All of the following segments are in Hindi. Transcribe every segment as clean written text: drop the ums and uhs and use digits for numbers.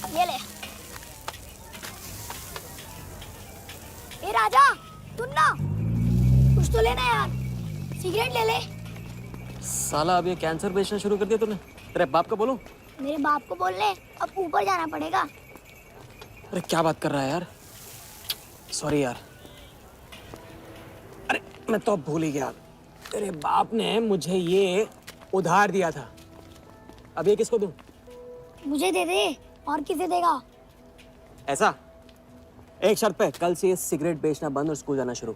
ये ले। ए राजा, सुन ना, कुछ तो लेना यार, सिगरेट ले ले। साला अब ये कैंसर बेचना शुरू कर दिया तूने। तेरे बाप को बोलूं? मेरे बाप को बोल ले, अब ऊपर जाना पड़ेगा। अरे क्या बात कर रहा है यार, सॉरी यार। अरे मैं तो अब भूल ही गया, तेरे बाप ने मुझे ये उधार दिया था। अब ये किसको दूं? मुझे दे दे, और किसे देगा? ऐसा? एक शर्त पे, कल से ये सिगरेट बेचना बंद और स्कूल जाना शुरू।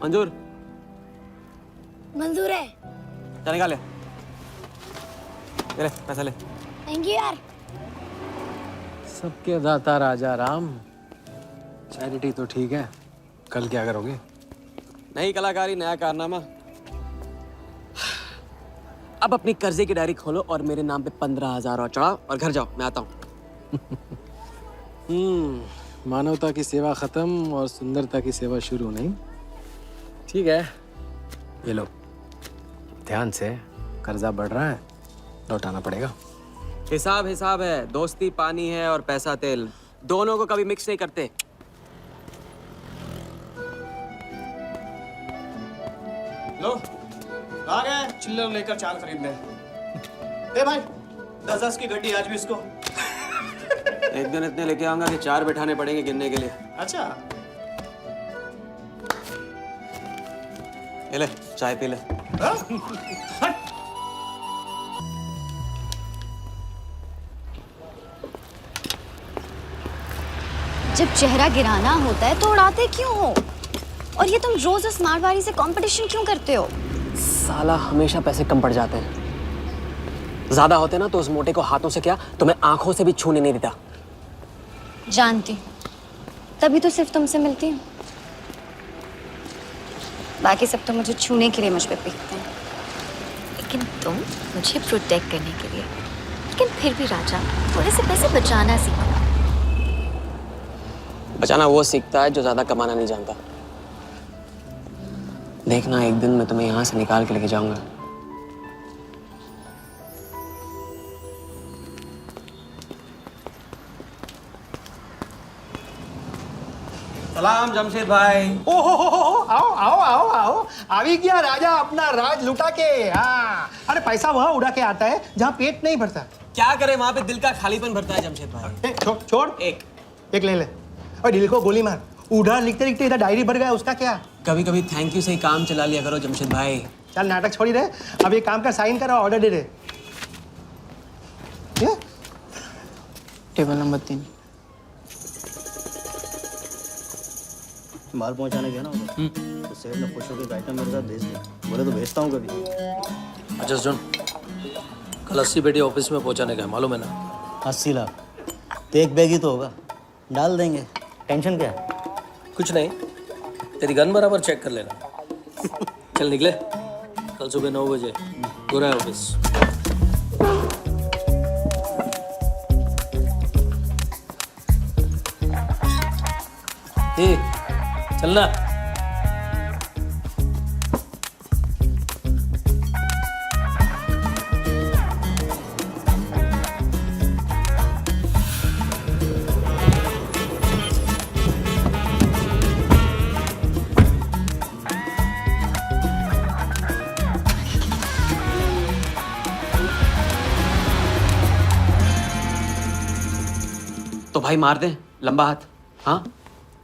मंजूर? मंजूर है। चल निकाल ले, पैसा ले। थैंक यू यार। सबके दाता राजा राम। चैरिटी तो ठीक है, कल क्या करोगे? नई कलाकारी, नया कारनामा। अब अपनी कर्जे की डायरी खोलो और मेरे नाम पे 15,000 और चढ़ाओ और घर जाओ, मैं आता हूँ। मानवता की सेवा खत्म और सुंदरता की सेवा शुरू नहीं। ठीक है, ये लो, ध्यान से, कर्जा बढ़ रहा है, लौटाना पड़ेगा। हिसाब हिसाब है, दोस्ती पानी है और पैसा तेल, दोनों को कभी मिक्स नहीं करते। लो, आ गए चिल्लर लेकर चाल खरीदने। ए भाई, 10-10 की गड्डी आज भी इसको। एक दिन इतने लेके आऊंगा कि 4 बैठाने पड़ेंगे गिनने के लिए। अच्छा, ये ले, चाय पी ले। जब चेहरा गिराना होता है तो उड़ाते क्यों हो? और ये तुम रोज उस मारवाड़ी से कंपटीशन क्यों करते हो? साला हमेशा पैसे कम पड़ जाते हैं, ज्यादा होते ना तो उस मोटे को हाथों से क्या, तुम्हें आंखों से भी छूने नहीं देता। जानती, तभी तो सिर्फ तुमसे मिलती हूँ। बाकी सब तो मुझे छूने के लिए मुझ पे पीटते हैं, लेकिन तुम मुझे प्रोटेक्ट करने के लिए। लेकिन फिर भी राजा, थोड़े से पैसे बचाना सीखो। बचाना वो सीखता है जो ज्यादा कमाना नहीं जानता। देखना, एक दिन मैं तुम्हें यहाँ से निकाल के लेके जाऊंगा। सलाम जमशेद भाई। ओ हो, आओ आओ आओ आओ, आवी गया राजा अपना राज लुटा के। हाँ, अरे पैसा वहाँ उड़ा के आता है जहाँ पेट नहीं भरता। क्या करे, वहां पे दिल का खालीपन भरता है जमशेद भाई। छोड़ एक ले ले, और दिल को गोली मार। उधार लिखते लिखते इधर डायरी भर गया, उसका क्या? कभी कभी थैंक यू से ही काम चला लिया करो जमशेद भाई। चल नाटक छोड़ी रहे, अब ये काम का साइन करा, ऑर्डर दे दे। Table number 3। माल पहुंचाने गया ना उधर, तो सेठ ने खुश होकर आइटम मेरे साथ भेज दिया। बोले तो भेजता हूँ कभी। अच्छा सुन, कल 80 पेटी ऑफिस में पहुंचाने गए, मालूम है ना? 80 लाख तो एक बैग ही तो होगा, डाल देंगे। टेंशन क्या है? कुछ नहीं, तेरी गन बराबर चेक कर लेना। चल निकले, कल सुबह 9 बजे गोरा ऑफिस। चलना। तो भाई मार दे, लंबा हाथ। हाँ,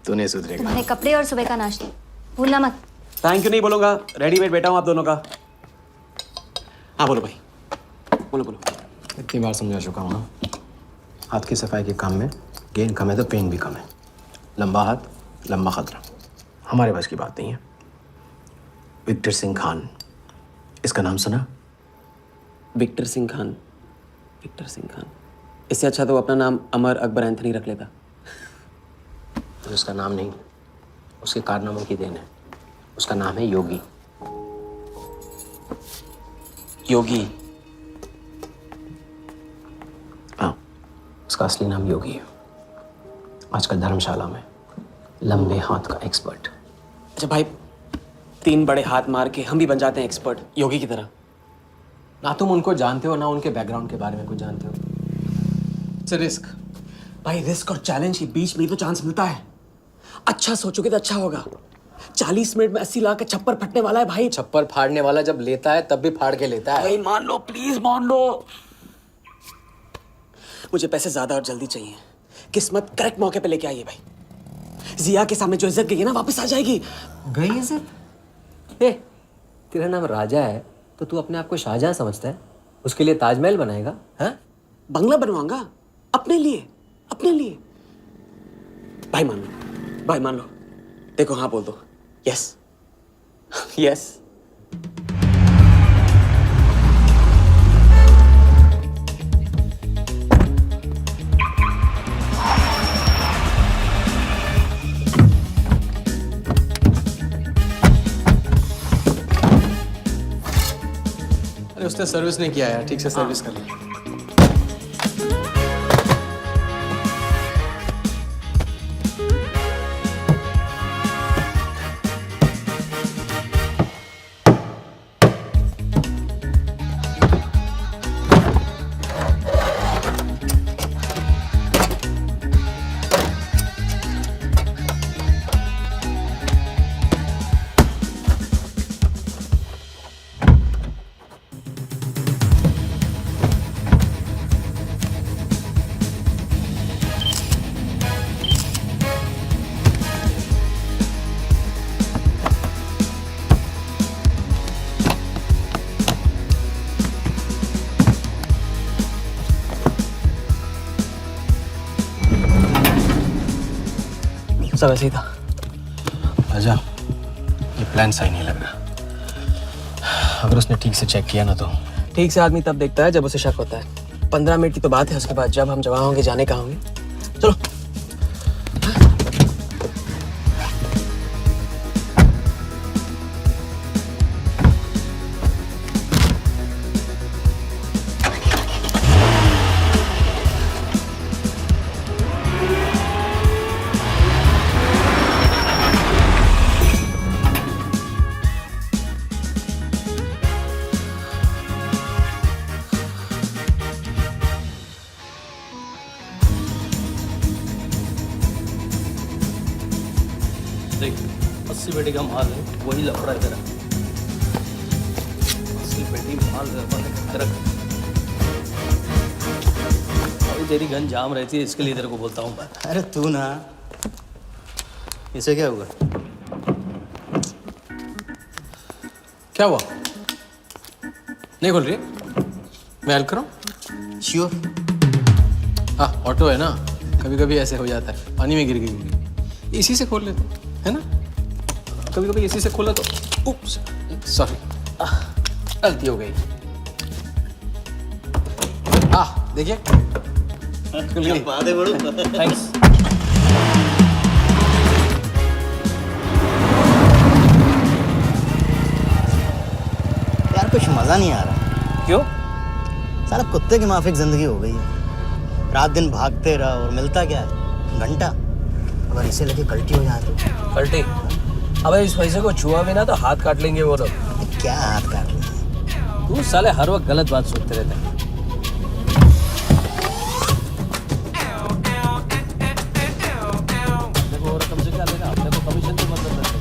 तू नहीं सुधरेगा। तुम्हारे कपड़े और सुबह का नाश्ता भूलना मत। थैंक यू नहीं बोलूंगा, रेडीमेड बैठा हूँ आप दोनों का। हाँ बोलो भाई, बोलो बोलो। इतनी बार समझा चुका हूँ ना, हाथ की सफाई के काम में गेन कम है तो पेन भी कम है। लंबा हाथ, लंबा खतरा, हमारे पास की बात नहीं है। विक्टर सिंह खान, इसका नाम सुना? Victor Singh Khan, Victor Singh Khan. इससे अच्छा तो अपना नाम अमर अकबर एंथनी रख लेता। तो उसका नाम नहीं, उसके कारनामों की देन है। उसका नाम है योगी। योगी? हाँ, उसका असली नाम योगी है। आजकल धर्मशाला में लंबे हाथ का एक्सपर्ट। अच्छा भाई, 3 बड़े हाथ मार के हम भी बन जाते हैं एक्सपर्ट, योगी की तरह। ना तुम उनको जानते हो ना उनके बैकग्राउंड के बारे में कुछ जानते हो। It's a risk. भाई रिस्क और चैलेंज के बीच में ही तो चांस मिलता है। अच्छा सोचोगे तो अच्छा होगा। 40 मिनट में 80 लाख का छप्पर फटने वाला है भाई। छप्पर फाड़ने वाला जब लेता है तब भी फाड़ के लेता है। भाई मान लो, प्लीज मान लो। मुझे पैसे ज्यादा और जल्दी चाहिए। किस्मत करेक्ट मौके पे लेके आई है भाई। जिया के सामने जो इज्जत गई है ना, वापस आ जाएगी। गई इज्जत? ए, तेरा नाम राजा है तो तू अपने आप को शाहजहां समझता है? उसके लिए ताजमहल बनाएगा? हाँ? बंगला बनवाऊंगा अपने लिए, अपने लिए। भाई मान लो, भाई मान लो। देखो हाँ बोल दो। Yes yes. अरे उसने सर्विस नहीं किया यार, ठीक से सर्विस कर लिया। सब ऐसे ही था। राजा, ये प्लान सही नहीं लग रहा। अगर उसने ठीक से चेक किया ना तो। ठीक से आदमी तब देखता है जब उसे शक होता है। 15 मिनट की तो बात है, उसके बाद जब हम जवां होंगे, जाने कहाँ होंगे। चलो। देख 80 पेटी का माल है, वही लफड़ा है तेरा। 80 पेटी माल तेरा। अभी तेरी गन जाम रहती है, इसके लिए तेरे को बोलता हूँ मैं। अरे तू ना, इसे क्या हुआ? क्या हुआ? नहीं खोल रही? मैं हेल्प करूं? श्योर। हाँ, ऑटो है ना, कभी कभी ऐसे हो जाता है। पानी में गिर गई होगी, इसी से खोल लेते है ना। कभी कभी इसी से खोला तो उप्स, सॉरी, गलती हो गई। देखिए खुल गई। थैंक्स। यार कुछ मजा नहीं आ रहा। क्यों? साला कुत्ते की माफिक जिंदगी हो गई है। रात दिन भागते रहो और मिलता क्या है? घंटा। अगर इसे लेके कल्टी हो जाए तो? पलटी। अबे इस पैसे को छुआ भी ना तो हाथ काट लेंगे वो लोग। क्या हाथ काट रहे हैं? तू साले हर वक्त गलत बात सोचते रहते हैं। देखो और कम से क्या लेगा, अपने को कमीशन तो मतलब रहता है।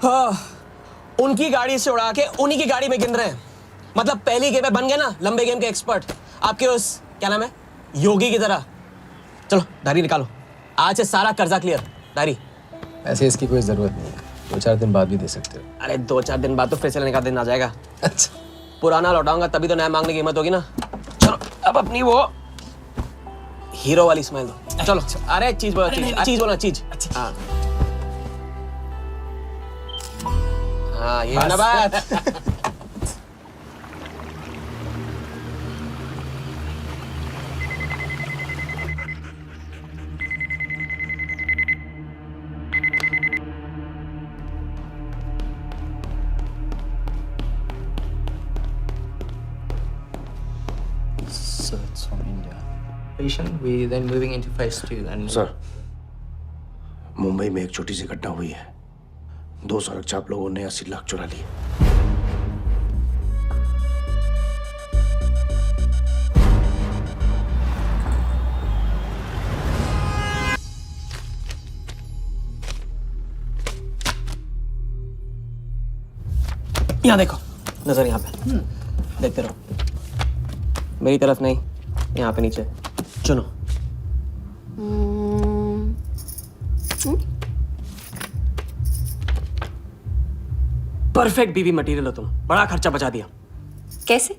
हाँ, उनकी गाड़ी से उड़ा के उन्हीं की गाड़ी में गिन रहे हैं। मतलब पहली गेम में बन गए ना लंबे गेम के एक्सपर्ट। आपके उस क्या नाम है, योगी की तरह। चलो डायरी निकालो, आज से सारा कर्जा क्लियर। डायरी। ऐसे इसकी कोई जरूरत नहीं है, 2-4 दिन बाद भी दे सकते हो। अरे 2-4 दिन बाद तो फिर से लेने का दिन आ जाएगा। अच्छा, पुराना लौटाऊंगा तभी तो नया मांगने की हिम्मत होगी ना। चलो अब अपनी वो हीरो वाली स्माइल दो। चलो। अरे चीज बोलो, चीज बोलो, चीज। हाँ हाँ, ये है ना बात। investigation. We then moving into phase 2. And sir, Mumbai में एक छोटी सी घटना हुई है। 2 सड़क चाप लोगों ने 80 लाख चुरा लिए। यहाँ देखो, नजर यहाँ पे। देखते रहो। मेरी तरफ नहीं, यहाँ पे नीचे। चुनो। परफेक्ट बीवी मटेरियल हो तुम। बड़ा खर्चा बचा दिया। कैसे?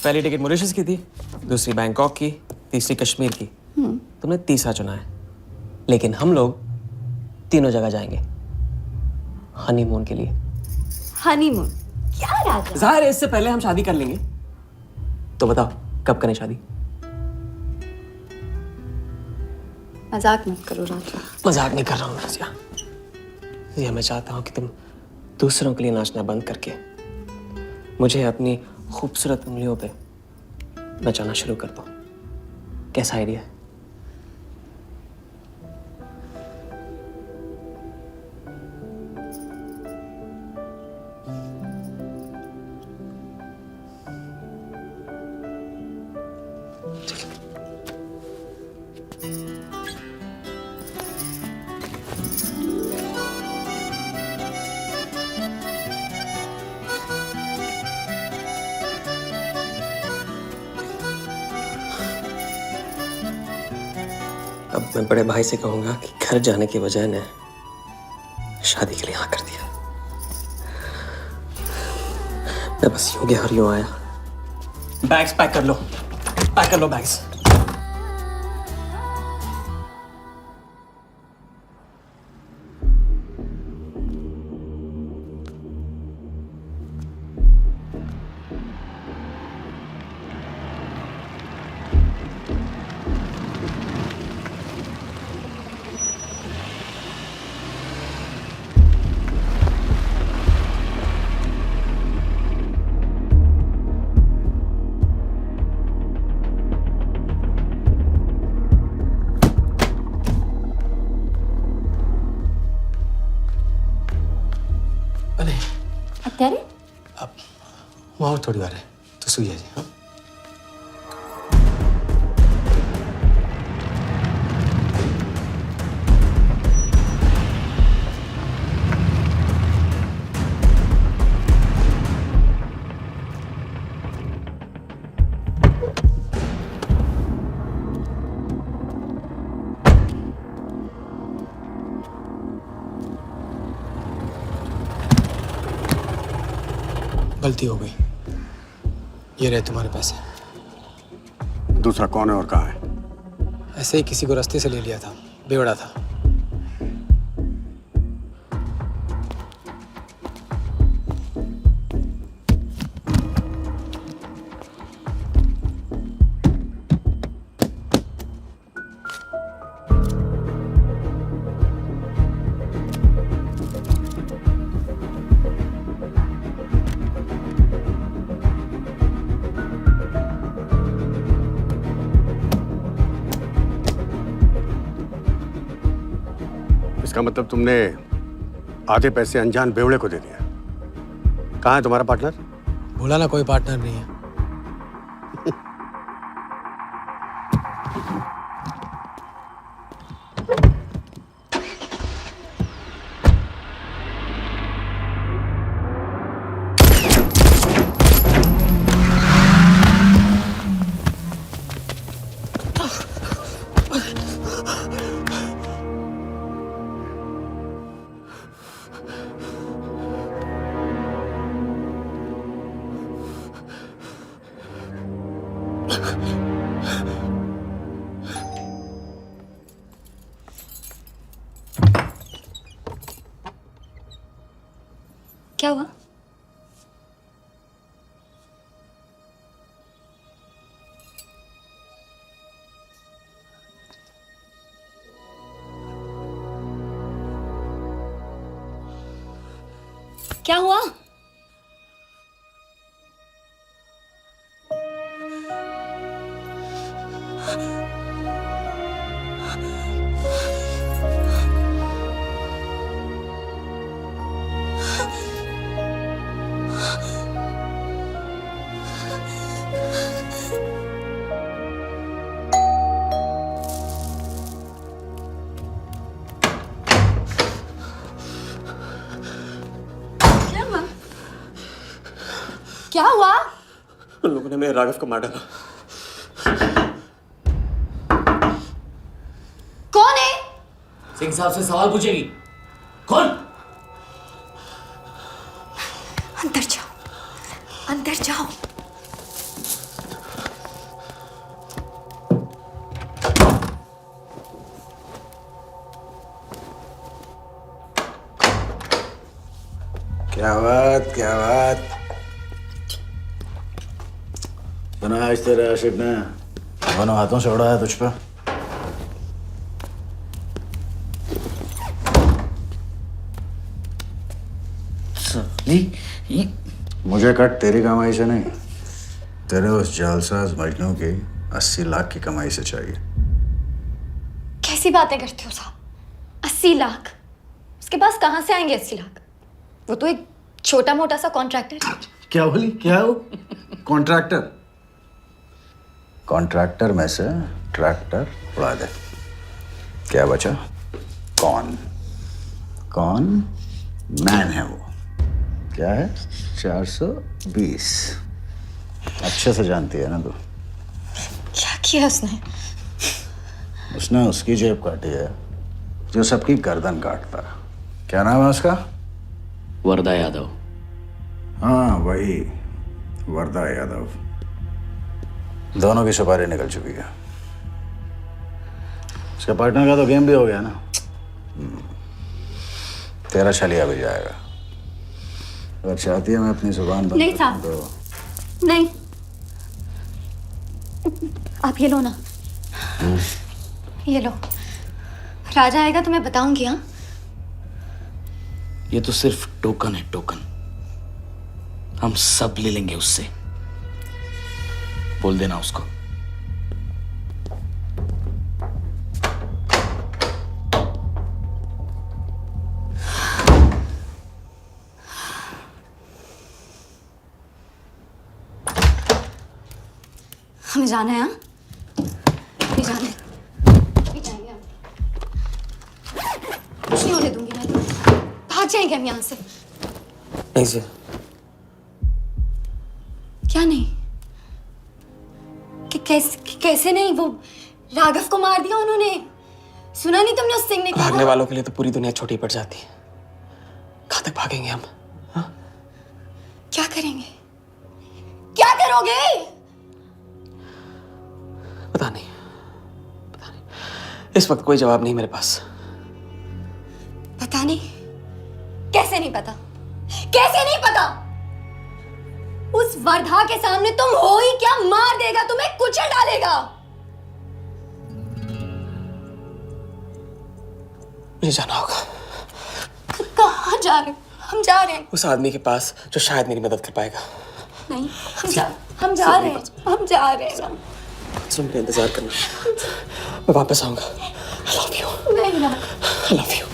पहली टिकट मॉरिशस की थी, दूसरी बैंकॉक की, तीसरी कश्मीर की। तुमने तीसरा चुना है। लेकिन हम लोग तीनों जगह जाएंगे हनीमून के लिए। हनीमून? क्या राजा? जाहिर है इससे पहले हम शादी कर लेंगे। तो बताओ कब करें शादी? मजाक मत करो राजा। मजाक नहीं कर रहा हूँ रजिया। रजिया, मैं चाहता हूँ कि तुम दूसरों के लिए नाचना बंद करके मुझे अपनी खूबसूरत उंगलियों पे नचाना शुरू कर दो। कैसा आइडिया है? अब मैं बड़े भाई से कहूंगा कि घर जाने के बजाय ने शादी के लिए हाँ कर दिया। मैं बस यूं गया और यूं आया। बैग्स पैक कर लो, पैक कर लो बैग्स। અત્યારે? वहाँ और थोड़ी बार है तो सो जाइए। हाँ गलती हो गई। ये रहे तुम्हारे पैसे। दूसरा कौन है और कहाँ है? ऐसे ही किसी को रास्ते से ले लिया था, बेवड़ा था। इसका मतलब तुमने आधे पैसे अनजान बेवड़े को दे दिया। कहाँ है तुम्हारा पार्टनर? बोला ना कोई पार्टनर नहीं है। क्या हुआ? क्या हुआ? क्या हुआ? उन लोगों ने मेरे राघव को मार डाला। कौन है? सिंह साहब से सवाल पूछेगी। कौन? अंदर जाओ, अंदर जाओ। क्या बात, क्या बात। सुना आज तेरे आशिक ने दोनों हाथों से उड़ाया तुझ पे। मुझे कट तेरी कमाई से नहीं, तेरे उस जालसाज मजनू की 80 लाख की कमाई से चाहिए। कैसी बातें करते हो साहब? 80 लाख? उसके पास कहां से आएंगे 80 लाख? वो तो एक छोटा मोटा सा कॉन्ट्रैक्टर है। क्या बोली? क्या हो? कॉन्ट्रैक्टर? कॉन्ट्रैक्टर में से ट्रैक्टर उड़ा दे, क्या बचा? कौन? कौन मैन है वो? क्या है? 420। अच्छे से जानती है ना तू। क्या किया उसने? उसने उसकी जेब काटी है जो सबकी गर्दन काटता है। क्या नाम है उसका? वरदा यादव। हाँ वही, वरदा यादव। दोनों की सुपारी निकल चुकी है। उसके पार्टनर का तो गेम भी हो गया ना। तेरा छलिया भी जाएगा। अगर चाहती है मैं अपनी जुबान बंद नहीं साहब, तो नहीं। आप ये लो ना, ये लो। राजा आएगा तो मैं बताऊंगी। हाँ, ये तो सिर्फ टोकन है, टोकन। हम सब ले लेंगे उससे। बोल देना उसको। हमें जाना है। हाँ, ये जाना है। ये जाएंगे हम। कुछ नहीं होने दूंगी मैं तुम्हें। भाग जाएंगे हम यहाँ से। नहीं सर। क्या नहीं? कैसे नहीं? वो राघव को मार दिया उन्होंने। सुना नहीं तुमने उस सिंह ने? भागने वालों के लिए तो पूरी दुनिया छोटी पड़ जाती है। कहां तक भागेंगे हम? हा? क्या करेंगे? क्या करोगे? पता नहीं, पता नहीं। इस वक्त कोई जवाब नहीं मेरे पास। पता नहीं? कैसे नहीं पता? कैसे नहीं पता? उस वर्धा के सामने तुम हो ही क्या? मार देगा तुम्हें, कुचल डालेगा। मुझे जाना होगा। कहाँ जा रहे हो? हम जा रहे हैं। उस आदमी के पास जो शायद मेरी मदद कर पाएगा। नहीं, हम जा रहे हैं। हम जा रहे हैं। सुन, मेरा इंतजार करना। मैं वापस आऊंगा। I love you. नहीं ना। I love you.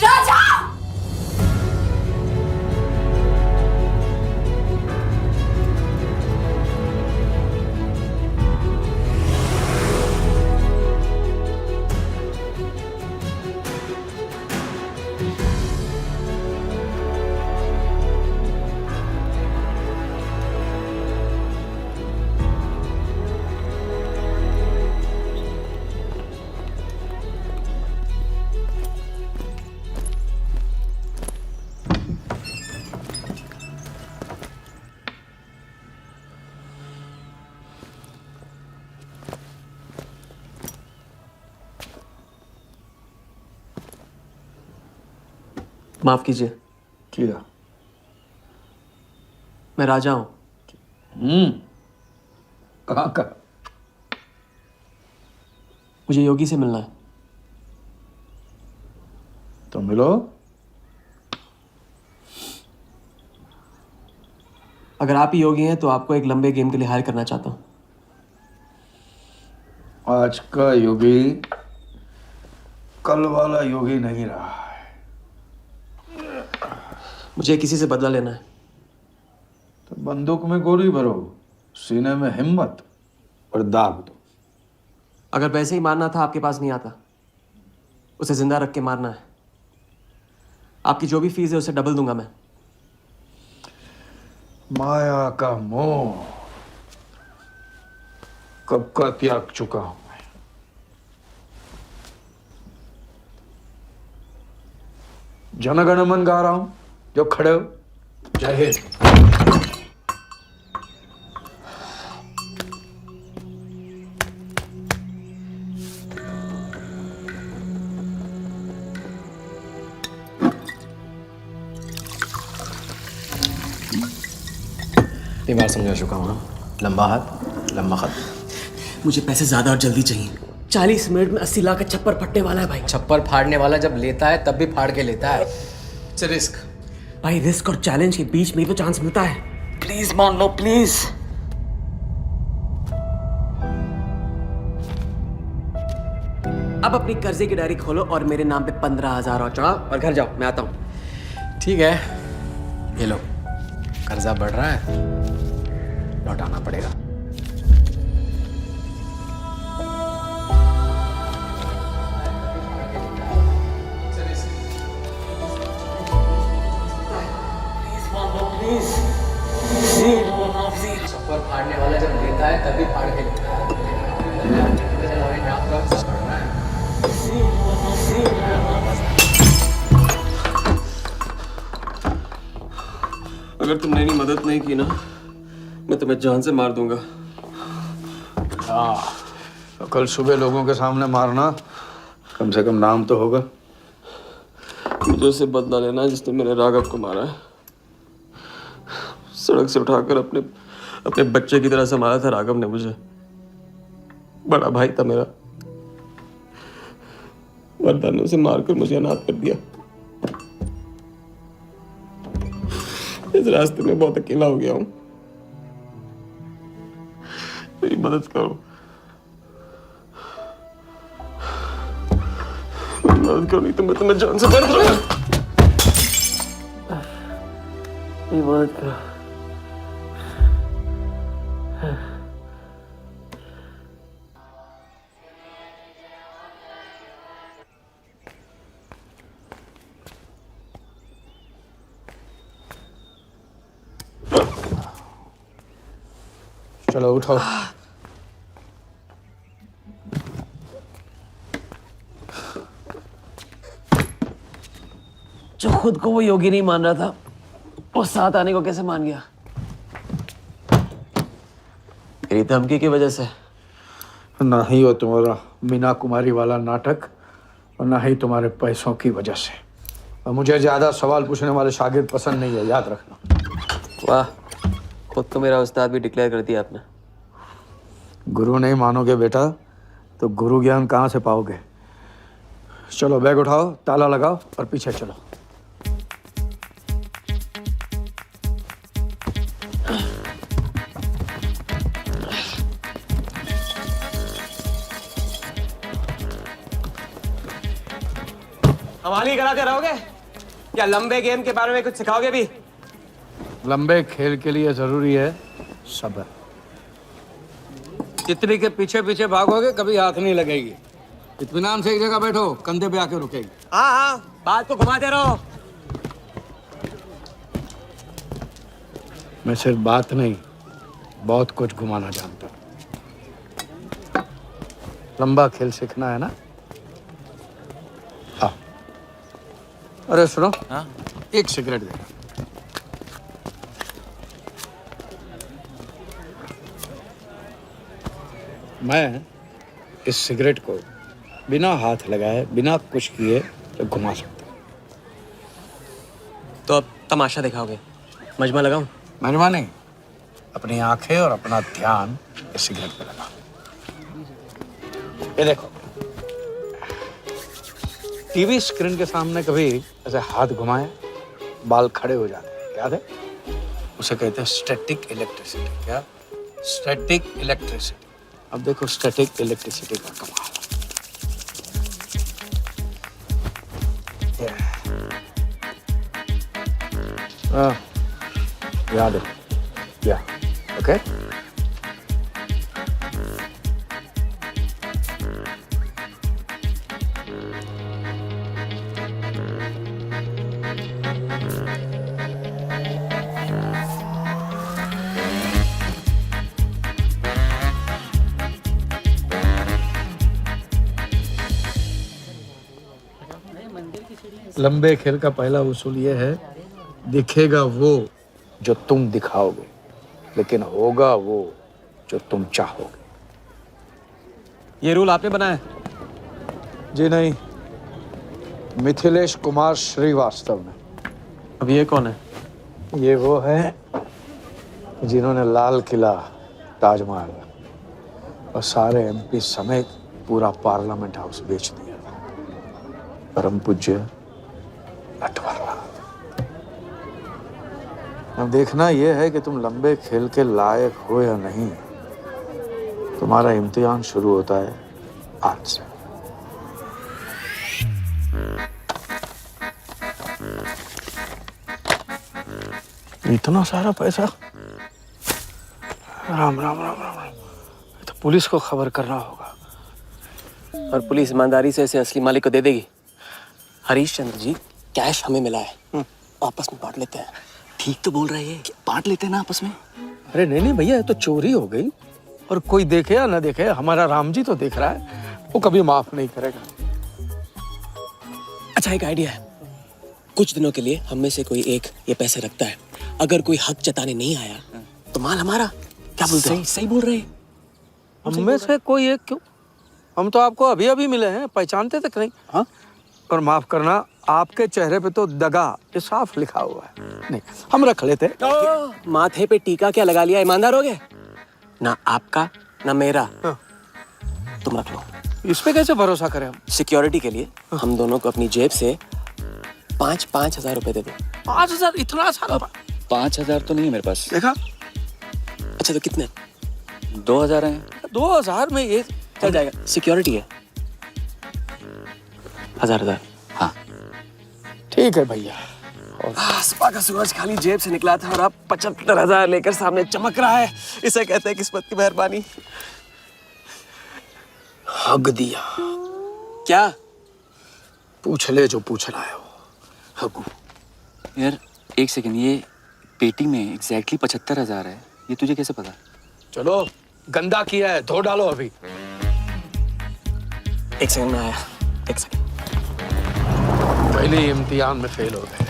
राजा! माफ कीजिए। किया। मैं राजा हूं। कहाँ का? मुझे योगी से मिलना है। तो मिलो। अगर आप ही योगी हैं तो आपको एक लंबे गेम के लिए हायर करना चाहता हूं। आज का योगी कल वाला योगी नहीं रहा है। मुझे किसी से बदला लेना है। तो बंदूक में गोली भरो, सीने में हिम्मत और दाग दो। अगर वैसे ही मारना था आपके पास नहीं आता। उसे जिंदा रख के मारना है। आपकी जो भी फीस है उसे डबल दूंगा मैं। माया का मोह कब का त्याग चुका हूं मैं। जनगण मन गा रहा हूं, जो खड़े हो। जय हिंद। ये बार समझा चुका हूँ ना। लंबा हाथ लंबा खत। मुझे पैसे ज्यादा और जल्दी चाहिए। 40 मिनट में 80 लाख का छप्पर फटने वाला है भाई। छप्पर फाड़ने वाला जब लेता है तब भी फाड़ के लेता है। It's risk. भाई रिस्क और चैलेंज के बीच में ही तो चांस मिलता है। प्लीज मान लो प्लीज। अब अपनी कर्जे की डायरी खोलो और मेरे नाम पे 15,000 और चढ़ाओ और घर जाओ। मैं आता हूँ। ठीक है, ये लो। कर्जा बढ़ रहा है, लौटाना पड़ेगा। छप्पर फाड़ने वाला जब लेता है तभी फाड़ के लेता है। अगर तुमने मेरी मदद नहीं की ना, मैं तुम्हें जान से मार दूंगा। हाँ, तो कल सुबह लोगों के सामने मारना, कम से कम नाम तो होगा। मुझे उससे बदला लेना है जिसने मेरे राघव को मारा है। सड़क से उठाकर अपने बच्चे की तरह संभाला था राघव ने मुझे। बड़ा भाई था मेरा, वरदान ने उसे मारकर मुझे अनाथ कर दिया। इस रास्ते में बहुत अकेला हो गया हूं। मेरी मदद करो, मेरी मदद करो, नहीं तो मैं तुम्हें जान से मार दूंगा। मेरी मदद करो। चलो उठो। जो खुद को वो योगी नहीं मान रहा था, वो साथ आने को कैसे मान गया? मेरी धमकी की वजह से। ना ही वो तुम्हारा मीना कुमारी वाला नाटक और ना ही तुम्हारे पैसों की वजह से। और मुझे ज्यादा सवाल पूछने वाले शागिर्द पसंद नहीं है, याद रखना। वाह, खुद तो मेरा उस्ताद भी डिक्लेयर कर दिया आपने। गुरु नहीं मानोगे बेटा तो गुरु ज्ञान कहाँ से पाओगे। चलो बैग उठाओ, ताला लगाओ और पीछे चलो। हवाली कराते रहोगे या लंबे गेम के बारे में कुछ सिखाओगे भी? लंबे खेल के लिए जरूरी है सब्र। तितली के पीछे पीछे भागोगे कभी हाथ नहीं लगेगी। इत्मीनान से एक जगह बैठो, कंधे पे आके रुकेगी। हाँ हाँ, बात को घुमाते रहो। मैं सिर्फ बात नहीं, बहुत कुछ घुमाना जानता हूं। लंबा खेल सीखना है ना? आओ। अरे सुनो, हाँ? एक सिगरेट देना। मैं इस सिगरेट को बिना हाथ लगाए, बिना कुछ किए तो घुमा सकता हूँ। तो अब तमाशा दिखाओगे? मजमा लगाऊं? मजमा नहीं, अपनी आंखें और अपना ध्यान इस सिगरेट पे लगा। ये देखो, टीवी स्क्रीन के सामने कभी ऐसे हाथ घुमाए बाल खड़े हो जाते हैं, याद है? उसे कहते हैं स्टैटिक इलेक्ट्रिसिटी। क्या? Static electricity. अब देखो स्टैटिक इलेक्ट्रिसिटी का कमाल। याद है? या ओके। लंबे खेल का पहला उसूल ये है, दिखेगा वो जो तुम दिखाओगे, लेकिन होगा वो जो तुम चाहोगे। ये रूल आपने बनाया? जी नहीं, मिथिलेश कुमार श्रीवास्तव ने। अब ये कौन है? ये वो है जिन्होंने लाल किला, ताजमहल और सारे एमपी समेत पूरा पार्लियामेंट हाउस बेच दिया था। परम पूज्य नटवरलाल। अब देखना यह है कि तुम लंबे खेल के लायक हो या नहीं। तुम्हारा इम्तिहान शुरू होता है आज से। इतना सारा पैसा? राम राम राम राम राम। तो पुलिस को खबर करना होगा। और पुलिस ईमानदारी से इसे असली मालिक को दे देगी। हरीश चंद्र जी, कैश हमें मिला है, आपस में बांट लेते हैं। ठीक तो बोल रहे हैं, बांट लेते हैं ना आपस में। अरे नहीं नहीं भैया, ये तो चोरी हो गई, और कोई देखे या ना देखे, हमारा राम जी तो देख रहा है, वो कभी माफ नहीं करेगा। अच्छा, एक आइडिया है। कुछ दिनों के लिए हम में से कोई एक ये पैसे रखता है। अगर कोई हक जताने नहीं आया तो माल हमारा। क्या बोलते हैं? सही बोल रहे हैं। हम में से कोई एक क्यों? हम तो आपको अभी अभी मिले हैं, पहचानते तक नहीं। हाँ, और माफ करना, आपके चेहरे पे तो दगा ये साफ लिखा हुआ है। नहीं, हम रख लेते। माथे पे टीका क्या लगा लिया? ईमानदार हो गए ना? आपका ना मेरा। तुम रख लो। इस पे कैसे भरोसा करें हम? सिक्योरिटी के लिए हम दोनों को अपनी जेब से 5,000 रुपए दे दो। 5,000? इतना सारा? 5,000 तो नहीं है मेरे पास। देखा? अच्छा, तो कितने? 2,000 हैं। 2,000 में ये चल जाएगा। सिक्योरिटी है 1,000। हाँ ठीक है भैया। सुबह का सूरज खाली जेब से निकला था और अब 75,000 लेकर सामने चमक रहा है। इसे कहते हैं किस्मत की मेहरबानी। हक दिया। क्या? पूछ ले जो पूछना है वो। हगू। यार एक सेकंड, ये पेटी में एग्जैक्टली 75,000 है, ये तुझे कैसे पता? चलो, गंदा किया है, धो डालो अभी। एक सेकंड में आया। एक सेकंड। पहले इम्तिहान में फेल हो गए।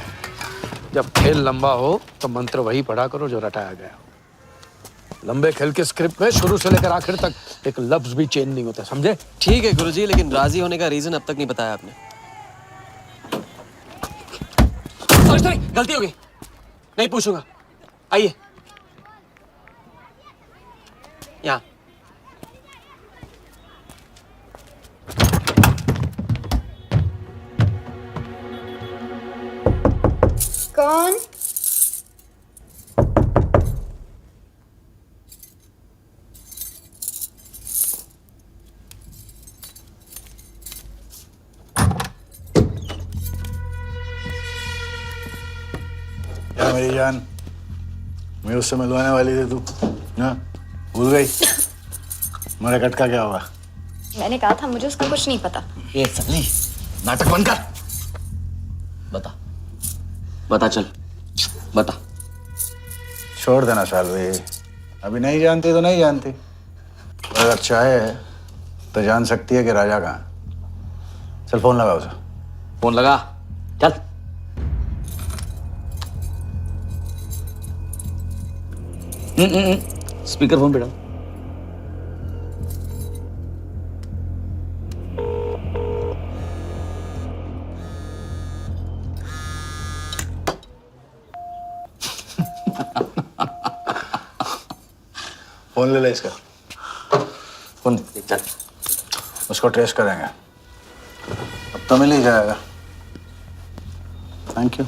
जब खेल लंबा हो तो मंत्र वही पढ़ा करो जो रटाया गया। लंबे खेल के स्क्रिप्ट में शुरू से लेकर आखिर तक एक लफ्ज भी चेंज नहीं होता, समझे? ठीक है गुरुजी, लेकिन राजी होने का रीजन अब तक नहीं बताया आपने। सॉरी, गलती हो गई, नहीं पूछूंगा। आइए यहाँ। कौन? क्या मेरी जान, मैं उससे मिलवाने वाली थी, तू ना भूल गई? मेरा कटका क्या हुआ? मैंने कहा था मुझे उसका कुछ नहीं पता। ये सल्ली, नाटक बंद कर। बता बता, चल बता। छोड़ देना शालवी, अभी नहीं जानती तो नहीं जानती, और अगर चाहे तो जान सकती है कि राजा कहाँ है। चल फोन लगा उसे। फोन लगा, चल। स्पीकर फोन पे डाल। फोन ले ले इसका, फोन चल। उसको ट्रेस करेंगे, अब तो मिल ही जाएगा। Thank you.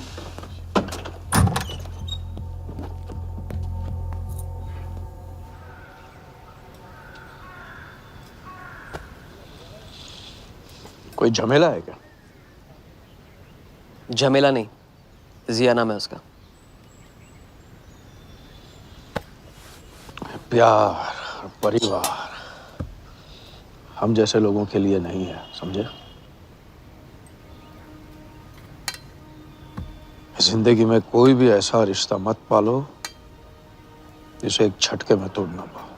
कोई झमेला है क्या? झमेला नहीं, जिया नाम है उसका। प्यार, परिवार हम जैसे लोगों के लिए नहीं है, समझे? जिंदगी में कोई भी ऐसा रिश्ता मत पालो जिसे एक झटके में तोड़ ना पाओ।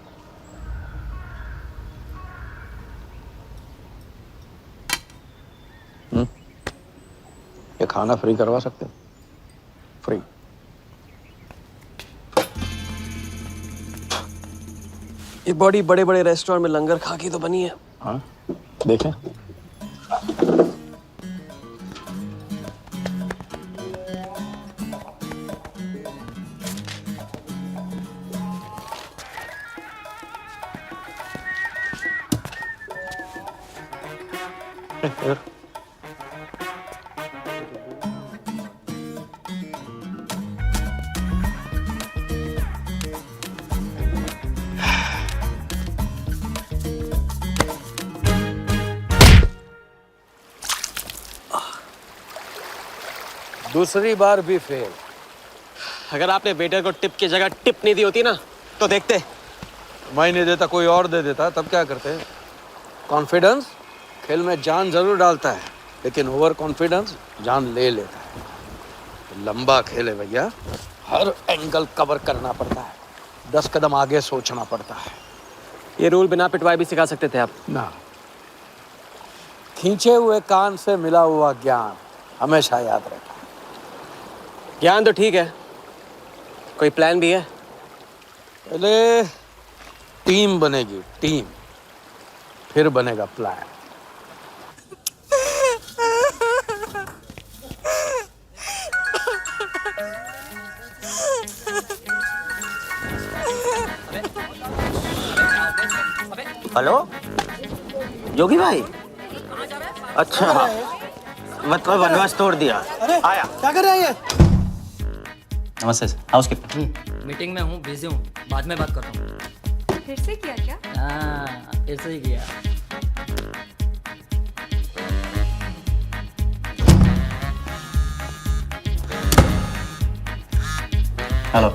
ये खाना फ्री करवा सकते हो? फ्री। ये बॉडी बड़े बड़े रेस्टोरेंट में लंगर खा के तो बनी है। हाँ देखें। दूसरी बार भी फेल। अगर आपने वेटर को टिप की जगह टिप नहीं दी होती ना तो देखते। मैं नहीं देता, कोई और दे देता, तब क्या करते? कॉन्फिडेंस खेल में जान जरूर डालता है, लेकिन ओवर कॉन्फिडेंस जान ले लेता है। लंबा खेल है भैया, हर एंगल कवर करना पड़ता है, 10 कदम आगे सोचना पड़ता है। ये रूल बिना पिटवाए भी सिखा सकते थे आप ना। खींचे हुए कान से मिला हुआ ज्ञान हमेशा याद रखना। ज्ञान तो ठीक है, कोई प्लान भी है? पहले टीम बनेगी, टीम, फिर बनेगा प्लान। हेलो जोगी भाई, अच्छा मतलब वनवास तोड़ दिया। आया क्या कर रहे हैं ये? नमस्ते सर, हाउसकीपर। मीटिंग में हूँ, बिजी हूँ, बाद में बात करता हूँ। फिर से किया क्या? हाँ, फिर से ही किया। हेलो।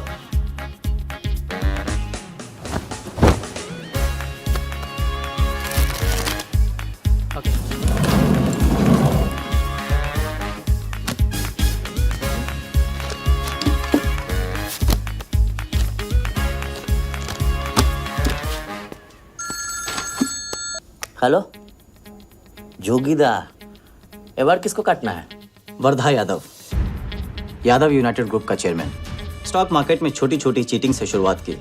ओके। हेलो जोगीदा, एबार किसको काटना है? वर्धा यादव, यादव यूनाइटेड ग्रुप का चेयरमैन। स्टॉक मार्केट में छोटी छोटी चीटिंग से शुरुआत की,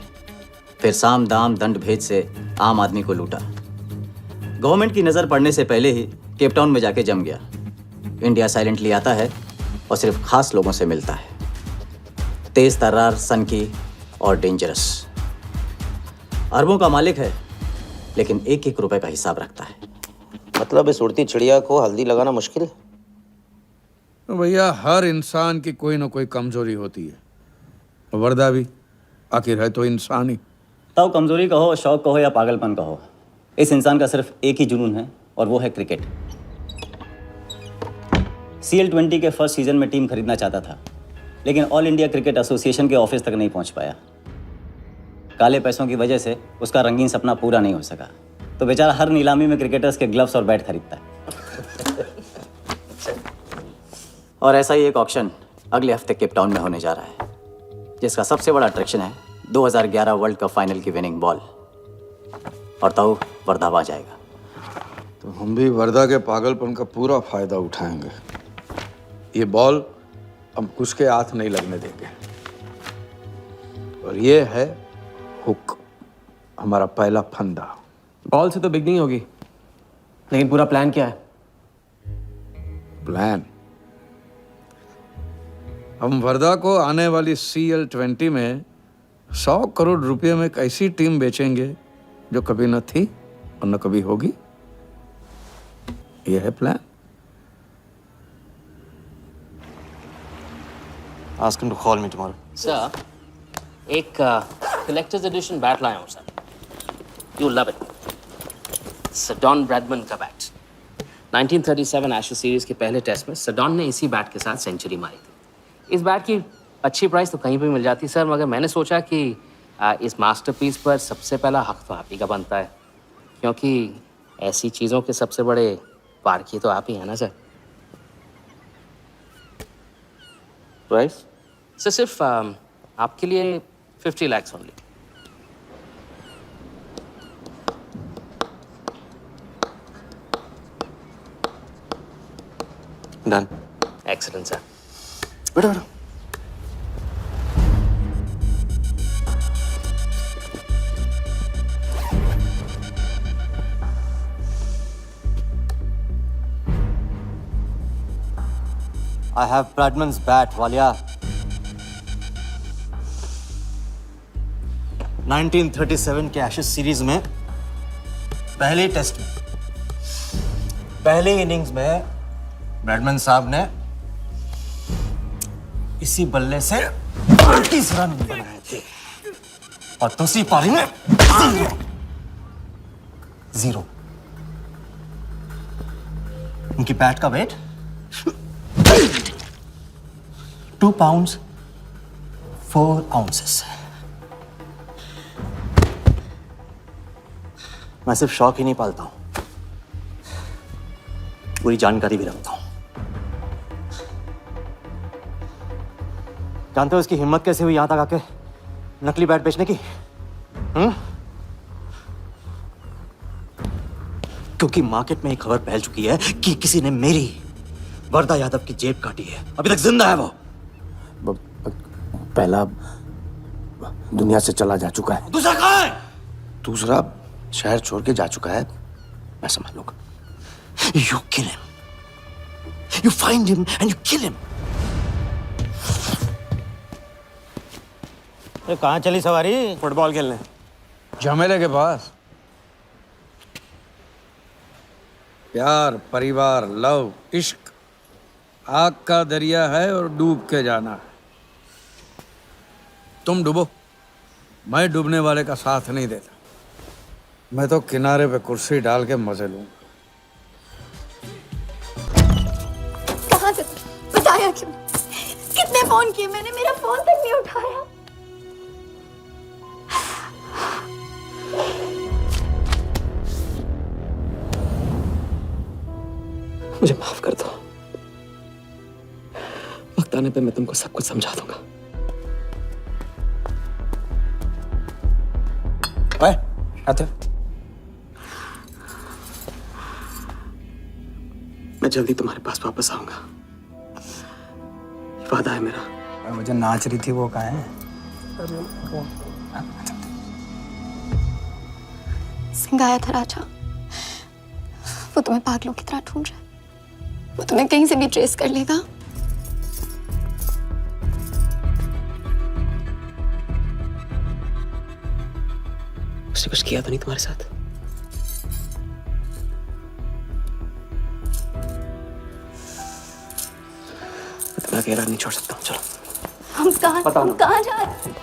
फिर साम दाम दंड भेद से आम आदमी को लूटा। गवर्नमेंट की नज़र पड़ने से पहले ही केप टाउन में जाके जम गया। इंडिया साइलेंटली आता है और सिर्फ खास लोगों से मिलता है। तेज तर्रार, सनकी और डेंजरस। अरबों का मालिक है, लेकिन एक एक रुपए का हिसाब रखता है। मतलब इस उड़ती चिड़िया को हल्दी लगाना मुश्किल है? तो भैया हर इंसान की कोई ना कोई कमजोरी होती है, वर्दा भी आखिर है तो इंसान ही। तब कमजोरी कहो, शौक कहो या पागलपन कहो, इस इंसान का सिर्फ एक ही जुनून है और वो है क्रिकेट। CL20 के फर्स्ट सीजन में टीम खरीदना चाहता था, लेकिन ऑल इंडिया क्रिकेट एसोसिएशन के ऑफिस तक नहीं पहुंच पाया। काले पैसों की वजह से उसका रंगीन सपना पूरा नहीं हो सका, तो बेचारा हर नीलामी में क्रिकेटर्स के ग्लव्स और बैट खरीदता है। और ऐसा ही एक ऑक्शन अगले हफ्ते केप टाउन में होने जा रहा है, जिसका सबसे बड़ा अट्रैक्शन है 2011 वर्ल्ड कप फाइनल की विनिंग बॉल। और तो वर्धा आ जाएगा। तो हम भी वर्दा के पागलपन का पूरा फायदा उठाएंगे। ये बॉल हम कुछ के हाथ नहीं लगने देंगे। और ये है हुक, हमारा पहला फंदा। बॉल से तो बिगनिंग होगी, लेकिन पूरा प्लान क्या है? प्लान, हम वर्धा को आने वाली CL20 में 100 करोड़ रुपए में एक ऐसी टीम बेचेंगे जो कभी न थी और न कभी होगी। यह है plan. Ask him to call me tomorrow. Sir, एक कलेक्टर्स एडिशन बैट लाया हूँ sir. You love it. Sir Don Bradman का बैट। 1937 एशेज सीरीज के पहले टेस्ट में सडॉन ने इसी बैट के साथ सेंचुरी मारी थी। इस बैट की अच्छी प्राइस तो कहीं भी मिल जाती सर, मगर मैंने सोचा कि इस मास्टरपीस पर सबसे पहला हक तो आप ही का बनता है, क्योंकि ऐसी चीज़ों के सबसे बड़े पारखी तो आप ही हैं ना सर। Price? सर सिर्फ आपके लिए 50 lakhs only. Done. Excellent sir. बैठो बैठो। I have Bradman's bat, Walia. 1937 के एशेज सीरीज में पहले टेस्ट में पहले इनिंग्स में ब्रैडमैन साहब ने इसी बल्ले से 38 रन बनाए थे और दूसरी पारी में जीरो। उनकी बैट का वेट 2 pounds 4 ounces। मैं सिर्फ शौक ही नहीं पालता हूं, पूरी जानकारी भी रखता हूं। जानते हो इसकी हिम्मत कैसे हुई यहां तक आके नकली बैट बेचने की? क्योंकि मार्केट में एक खबर फैल चुकी है कि किसी ने मेरी वर्दा यादव की जेब काटी है। अभी तक जिंदा है वो। पहला दुनिया से चला जा चुका है, दूसरा कहां है? दूसरा शहर छोड़ के जा चुका है, मैं संभाल लूंगा। You kill him. You find him and you kill him. कहाँ चली सवारी? फुटबॉल खेलने। झमेले के पास। प्यार, परिवार, लव, इश्क आग का दरिया है और डूब के जाना है। तुम डूबो, मैं डूबने वाले का साथ नहीं देता। मैं तो किनारे पे कुर्सी डाल के मजे लूंगा। कहाँ से बताया क्यों? कितने फोन किए मैंने, मेरा फोन तक नहीं उठाया। मुझे माफ कर दो, वक्त आने पे मैं तुमको सब कुछ समझा दूंगा। ओए, आते। मैं जल्दी तुम्हारे पास वापस आऊंगा, वादा है मेरा। वो जो नाच रही थी वो कहाँ है? सिंह आया था राजा, वो तुम्हें पागलों की तरह ढूंढ रहा है। वो तुम्हें कहीं से भी ट्रेस कर लेगा। उसने कुछ किया तो नहीं तुम्हारे साथ? मैं तुम्हें अकेला नहीं छोड़ सकता हूँ। चलो। हम कहाँ जा रहे हैं?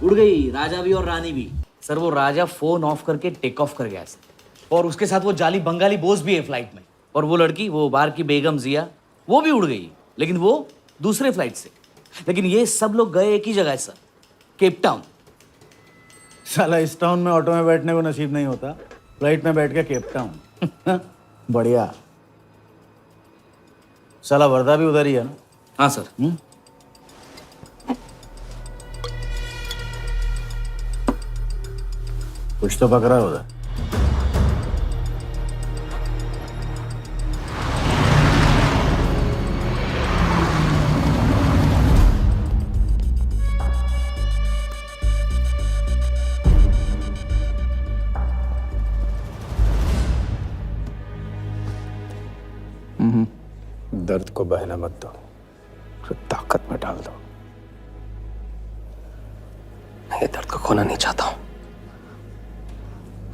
उड़ गई राजा भी और रानी भी। सर वो राजा फोन ऑफ करके टेक ऑफ कर गया सर, और उसके साथ वो जाली बंगाली बोस भी है फ्लाइट में। और वो लड़की, वो बाहर की बेगम जिया, वो भी उड़ गई, लेकिन वो दूसरे फ्लाइट से। लेकिन ये सब लोग गए एक ही जगह है सर, केप टाउन। साला इस टाउन में ऑटो में बैठने को नसीब नहीं होता, फ्लाइट में बैठ के केप टाउन। बढ़िया। साला वर्दा भी उधर ही है ना? हाँ सर। कुछ तो पकड़ा उधर। दर्द को बहने मत दो, उसे ताकत में डाल दो। मैं ये दर्द को खोना नहीं चाहता हूं,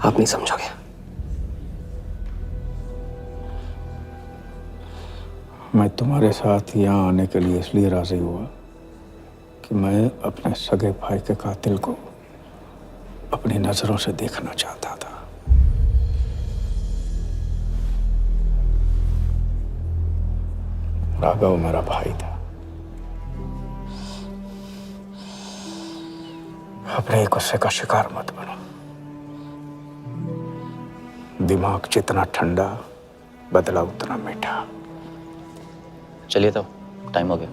आप नहीं समझोगे। मैं तुम्हारे साथ यहाँ आने के लिए इसलिए राजी हुआ कि मैं अपने सगे भाई के कातिल को अपनी नजरों से देखना चाहता था। राघव मेरा भाई था। अपने गुस्से का शिकार मत बनो। दिमाग जितना ठंडा, बदला उतना मीठा। चलिए तो टाइम हो गया।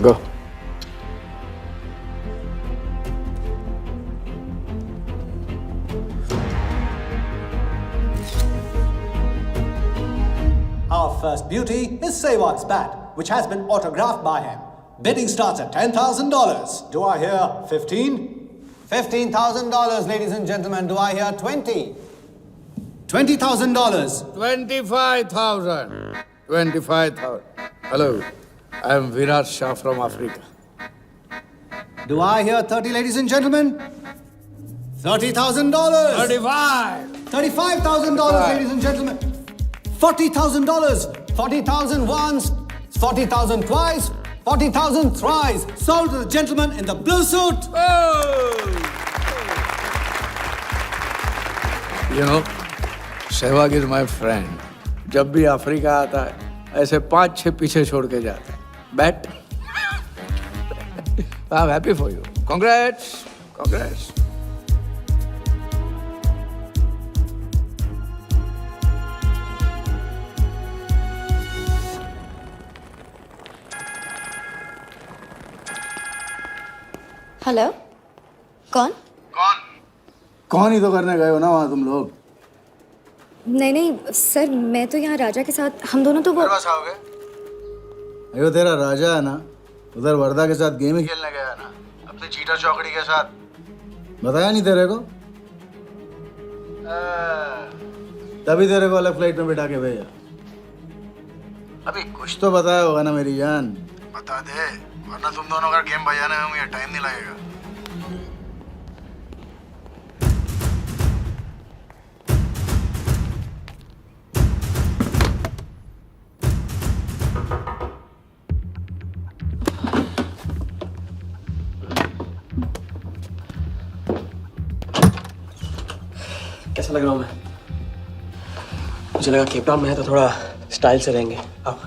गो। Our first beauty is Sehwag's bat, which has been autographed by him. Bidding starts at $10,000. Do I hear 15? $15,000, ladies and gentlemen. Do I hear 20? $20,000. 25,000. 25,000. Hello, I am Virat Shah from Africa. Do I hear 30, ladies and gentlemen? $30,000. 35. $35,000, ladies and gentlemen. $40,000. 40,000 once, 40,000 twice, 40,000 thrice. Sold to the gentleman in the blue suit. You know, Sehwag is my friend. जब भी अफ्रीका आता है, ऐसे 5-6 पीछे छोड़ के जाता है. Bet. I'm happy for you. Congrats. Congrats. Hello, कौन? कौन ही तो करने गए हो ना वहाँ तुम लोग। नहीं नहीं सर, मैं तो यहाँ राजा के साथ, हम दोनों तो वो आओगे? अयो तेरा राजा है ना, उधर वर्दा के साथ गेम ही खेलने गया ना, अपने चीटा चौकड़ी के साथ। बताया नहीं तेरे को? तभी तेरे को अलग फ्लाइट में बिठा के भेजा। अभी कुछ तो बताया होगा ना मेरी जान। बता दे, वरना तुम दोनों का गेम बजाने में मुझे टाइम नहीं लगेगा। कैसा लग रहा हूँ मैं? मुझे लगा केप टाउन में है तो थोड़ा स्टाइल से रहेंगे। अब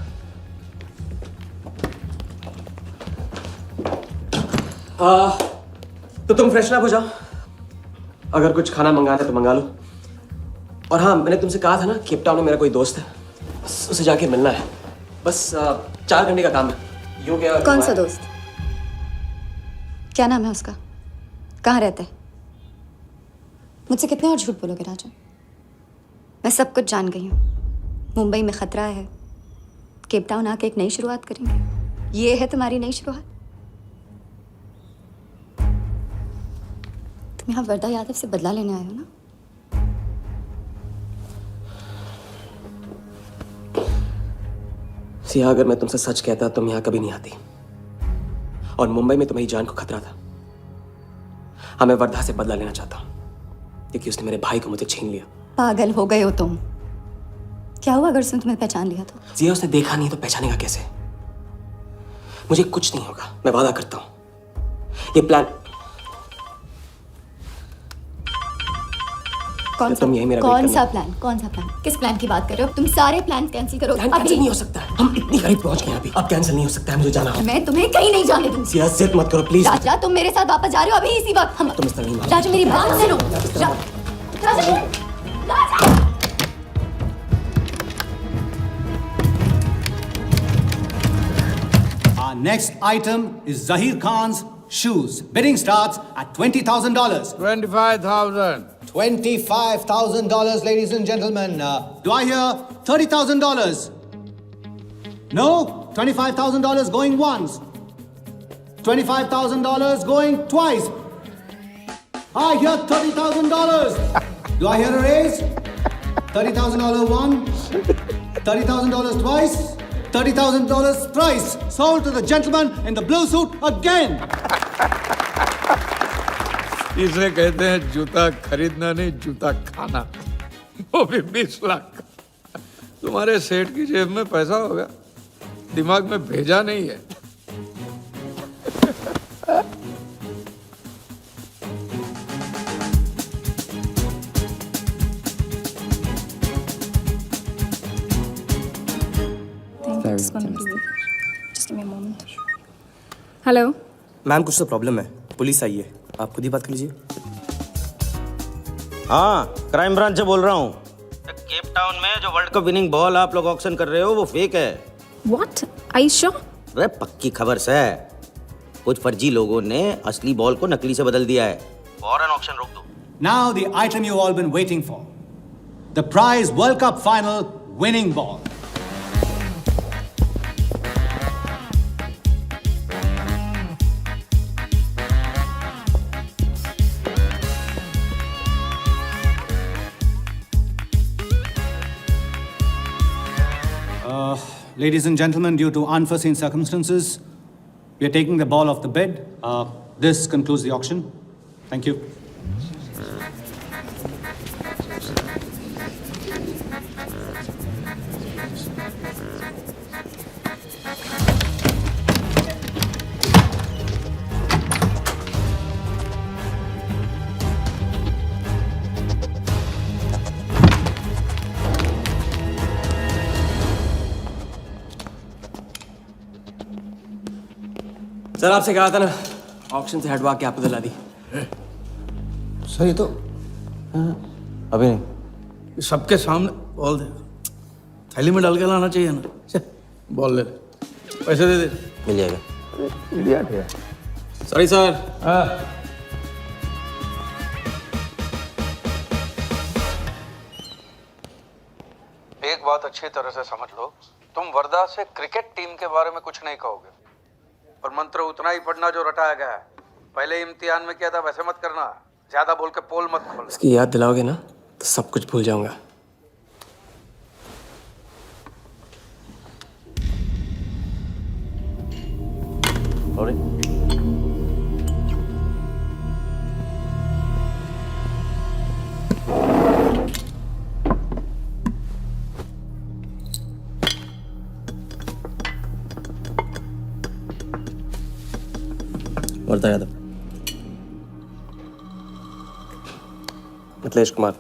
तो तुम फ्रेशन अप हो जाओ, अगर कुछ खाना मंगाना है तो मंगा लो। और हाँ, मैंने तुमसे कहा था ना, केप टाउन में मेरा कोई दोस्त है, बस उसे जाके मिलना है। बस 4 घंटे का काम है। यो क्या? कौन सा दोस्त? क्या नाम है उसका? कहाँ रहता है? मुझसे कितने और झूठ बोलोगे राजा? मैं सब कुछ जान गई हूँ। मुंबई में खतरा है, केप टाउन आके एक नई शुरुआत करेंगे। ये है तुम्हारी नई शुरुआत? तुम यहाँ वर्दा यादव से बदला लेने आए हो ना? सिया, अगर मैं तुमसे सच कहता तुम यहाँ कभी नहीं आती। और मुंबई में तुम्हारी जान को खतरा था। हाँ, मैं वर्धा से बदला लेना चाहता हूँ क्योंकि उसने मेरे भाई को मुझसे छीन लिया। पागल हो गए हो तुम। क्या हुआ अगर उसने तुम्हें पहचान लिया तो? जिया, उसने देखा नहीं तो पहचानेगा कैसे? मुझे कुछ नहीं होगा, मैं वादा करता हूं। ये प्लान कौन सा? कौन सा प्लान? कौन सा प्लान? किस प्लान की बात कर रहे हो? तुम सारे प्लान कैंसिल करो। प्लान कैंसिल नहीं हो सकता है। हम इतनी करीब पहुंच गए अभी। अब कैंसिल नहीं हो सकता है, मुझे जाना है। मैं तुम्हें कहीं नहीं जाने दूंगी। जिया, जिद मत करो प्लीज। राजा, तुम मेरे साथ वापस जा रहे हो अभी इसी वक्त। हम तुम इस तरह नहीं मानो। राजा, मेरी बात सुनो। राजा, राजा। Our next item is Zahir Khan's shoes. Bidding starts at $20,000. 25,000. $25,000, ladies and gentlemen. Do I hear $30,000? No? $25,000 going once. $25,000 going twice. I hear $30,000. Do I hear a raise? $30,000 once. $30,000 twice. $30,000 thrice. Sold to the gentleman in the blue suit again. इसे कहते हैं जूता खरीदना नहीं, जूता खाना। वो भी 20 लाख। तुम्हारे सेठ की जेब में पैसा होगा, दिमाग में भेजा नहीं है। just gonna do it. Just give me a moment. Hello. Ma'am कुछ तो प्रॉब्लम है, पुलिस आई है, आप खुद ही बात कर लीजिए। हाँ, क्राइम ब्रांच से बोल रहा हूँ। केप टाउन में जो वर्ल्ड कप विनिंग बॉल आप लोग ऑक्शन कर रहे हो वो फेक है। What? Are you sure? अरे पक्की खबर से कुछ फर्जी लोगों ने असली बॉल को नकली से बदल दिया है। फौरन ऑक्शन रोक दो। Now the item you've all been waiting for. The prize World Cup final winning ball. Ladies and gentlemen, due to unforeseen circumstances, we are taking the ball off the bid. This concludes the auction. Thank you. Sir आपसे कहा था ना, ऑक्शन से हटवा के आपको दिला दी। सर ये तो अभी नहीं। सबके सामने बॉल दे, थैली में डाल के लाना चाहिए ना। बॉल ले, पैसे दे दे। मिल जाएगा। Sorry sir. एक बात अच्छी तरह से समझ लो, तुम वर्धा से क्रिकेट टीम के बारे में कुछ नहीं कहोगे, और मंत्र उतना ही पढ़ना जो रटाया गया है। पहले इम्तिहान में किया था वैसे मत करना, ज्यादा बोल के पोल मत खोल। इसकी याद दिलाओगे ना तो सब कुछ भूल जाऊंगा। वर्धा यादव। मिथिलेश कुमार।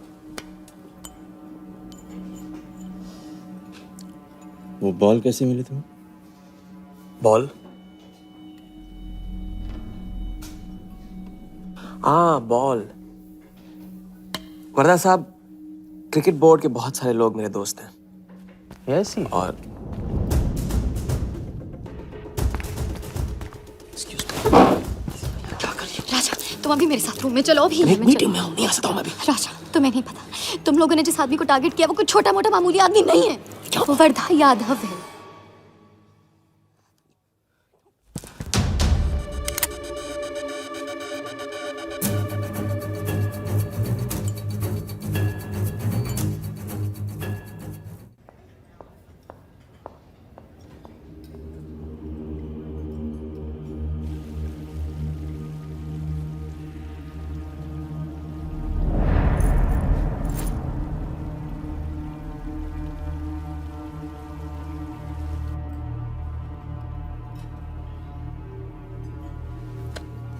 वो बॉल कैसे मिली तुम्हें? बॉल? हाँ बॉल। वर्धा साहब, क्रिकेट बोर्ड के बहुत सारे लोग मेरे दोस्त हैं। ऐसी? और राजा, तुम अभी मेरे साथ रूम में चलो। अभी मीटिंग में हूँ, नहीं आ सकता हूँ मैं अभी। राजा, तुम्हें नहीं पता, तुम लोगों ने जिस आदमी को टारगेट किया वो कोई छोटा मोटा मामूली आदमी नहीं है। वो वर्धा यादव है।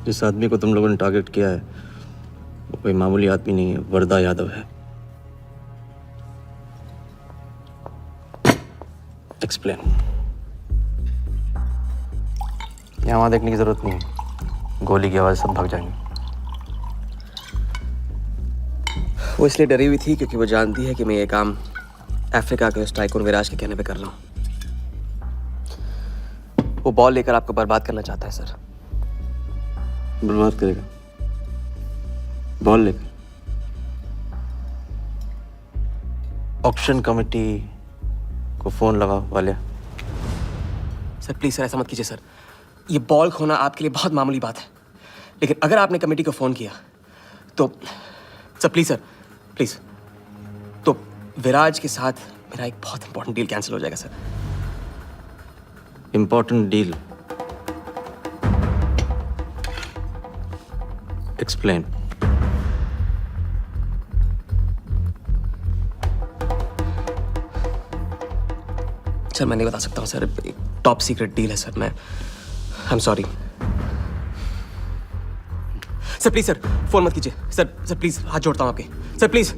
जिस आदमी को तुम लोगों ने टारगेट किया है वो कोई मामूली आदमी नहीं है, वर्धा यादव है। एक्सप्लेन। यहाँ वहाँ देखने की जरूरत नहीं है, गोली की आवाज सब भाग जाएंगे। वो इसलिए डरी हुई थी क्योंकि वो जानती है कि मैं ये काम अफ्रीका के उस टाइकून विराज के कहने पे कर रहा हूँ। वो बॉल लेकर आपको बर्बाद करना चाहता है सर। बर्बाद करेगा? बॉल लेकर? ऑक्शन कमेटी को फोन लगा वाले। सर प्लीज सर, ऐसा मत कीजिए सर। ये बॉल खोना आपके लिए बहुत मामूली बात है, लेकिन अगर आपने कमेटी को फोन किया तो सर प्लीज सर, प्लीज, तो विराज के साथ मेरा एक बहुत इंपॉर्टेंट डील कैंसिल हो जाएगा sir. Important deal? Explain. Sir मैं नहीं बता सकता हूँ सर, टॉप सीक्रेट डील है सर। मैं I am sorry sir. Please sir phone मत कीजिए सर। सर प्लीज हाथ जोड़ता हूँ आपके सर, प्लीज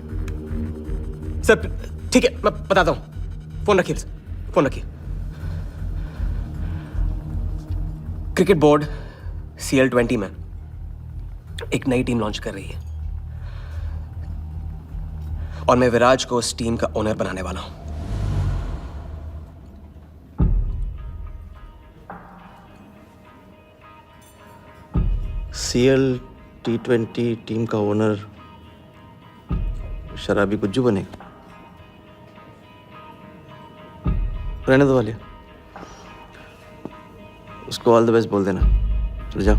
सर। ठीक है मैं बताता हूँ, फोन रखिए, फोन रखिए। क्रिकेट बोर्ड CL20 में एक नई टीम लॉन्च कर रही है और मैं विराज को उस टीम का ओनर बनाने वाला हूं। CL T20 टीम का ओनर शराबी गुज्जू बनेगा। रहने दो वालिया, उसको ऑल द बेस्ट बोल देना। चल जाओ,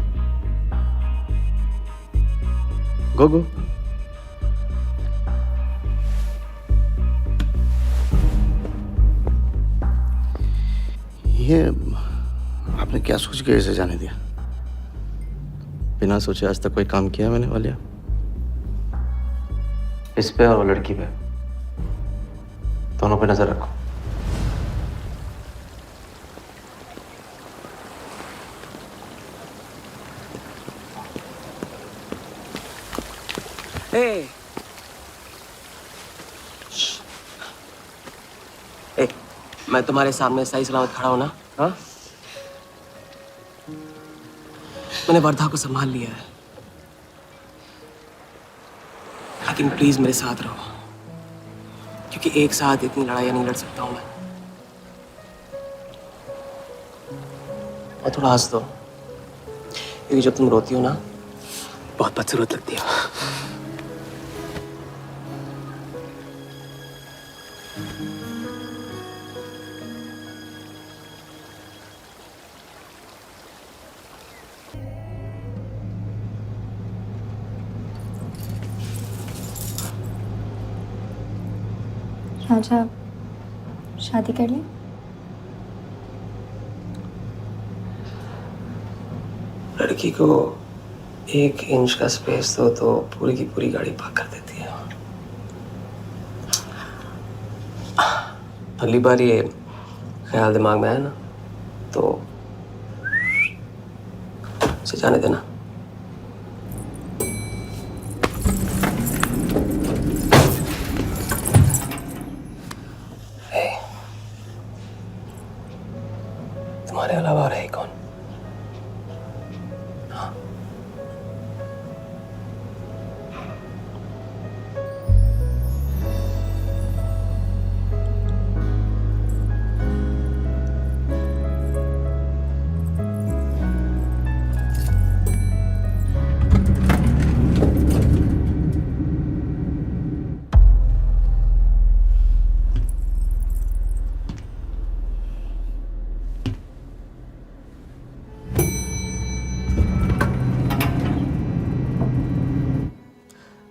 गो गो। ये आपने क्या सोच के इसे जाने दिया? बिना सोचे आज तक कोई काम किया मैंने वालिया? इस पे और वो लड़की पे, दोनों पे नजर रखो। ए, मैं तुम्हारे सामने सही सलामत खड़ा हूं ना? हाँ, मैंने वर्धा को संभाल लिया है, लेकिन प्लीज मेरे साथ रहो, क्योंकि एक साथ इतनी लड़ाइयां नहीं लड़ सकता हूं मैं। और थोड़ा हंस दो, क्योंकि जब तुम रोती हो ना, बहुत बदसूरत लगती हो। राजा, शादी कर ले। लड़की को 1 इंच का स्पेस दो तो पूरी की पूरी गाड़ी पार्क कर देती है। अगली बार ये ख्याल दिमाग में आया ना, तो उसे जाने देना। तुम्हारे अलावा और है कौन? हाँ?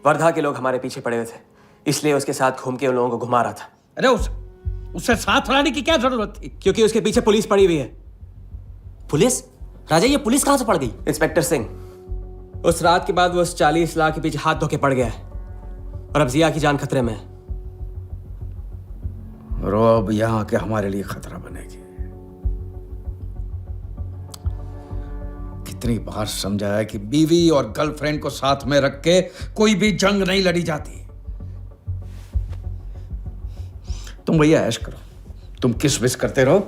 वर्धा के लोग हमारे पीछे पड़े हुए थे, इसलिए उसके साथ घूम के उन लोगों को घुमा रहा था। अरे उससे साथ लाने की क्या जरूरत थी? क्योंकि उसके पीछे पुलिस पड़ी हुई है। पुलिस? राजा, ये पुलिस कहां से पड़ गई? इंस्पेक्टर सिंह, उस रात के बाद वो उस 40 लाख के पीछे हाथ धो के पड़ गया है और अब जिया की जान खतरे में है। और वो अब यहाँ के हमारे लिए खतरा बनेगी। कितनी बार समझाया कि बीवी और गर्लफ्रेंड को साथ में रख के कोई भी जंग नहीं लड़ी जाती। तुम भैया ऐश करो, तुम किस विस करते रहो।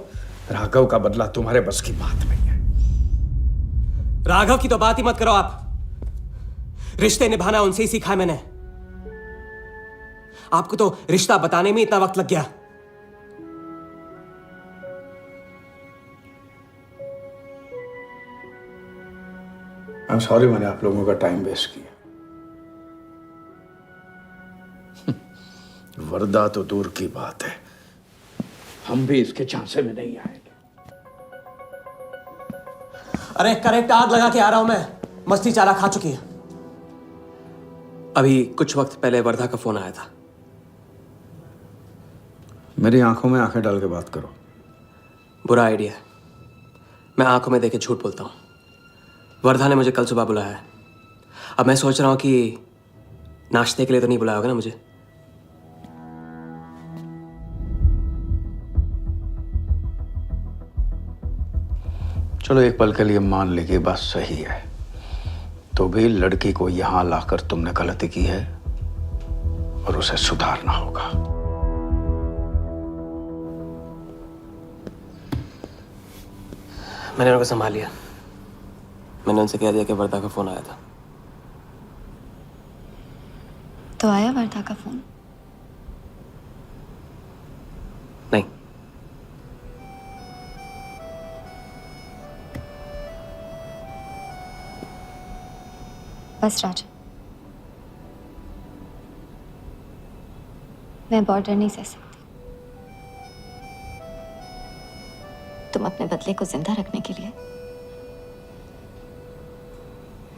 राघव का बदला तुम्हारे बस की बात नहीं है। राघव की तो बात ही मत करो आप। रिश्ते निभाना उनसे ही सीखा है मैंने। आपको तो रिश्ता बताने में इतना वक्त लग गया। I'm sorry मैंने आप लोगों का टाइम वेस्ट किया। वर्दा तो दूर की बात है, हम भी इसके झांसे में नहीं आएंगे। अरे करेक्ट आग लगा के आ रहा हूं मैं, मस्ती चारा खा चुकी है। अभी कुछ वक्त पहले वर्धा का फोन आया था। मेरी आंखों में आंखें डाल के बात करो। बुरा आइडिया है, मैं आंखों में देखे झूठ बोलता हूं। वर्धा ने मुझे कल सुबह बुलाया है। अब मैं सोच रहा हूं कि नाश्ते के लिए तो नहीं बुलाया होगा ना मुझे। चलो एक पल के लिए मान ले कि बात सही है, तो भी लड़की को यहां लाकर तुमने गलती की है और उसे सुधारना होगा। मैंने उनको संभाल लिया। मैंने उनसे कह दिया कि वर्दा का फोन आया था। तो आया वर्धा का फोन? नहीं। बस राजा, मैं बॉर्डर नहीं सह सकती। तुम अपने बदले को जिंदा रखने के लिए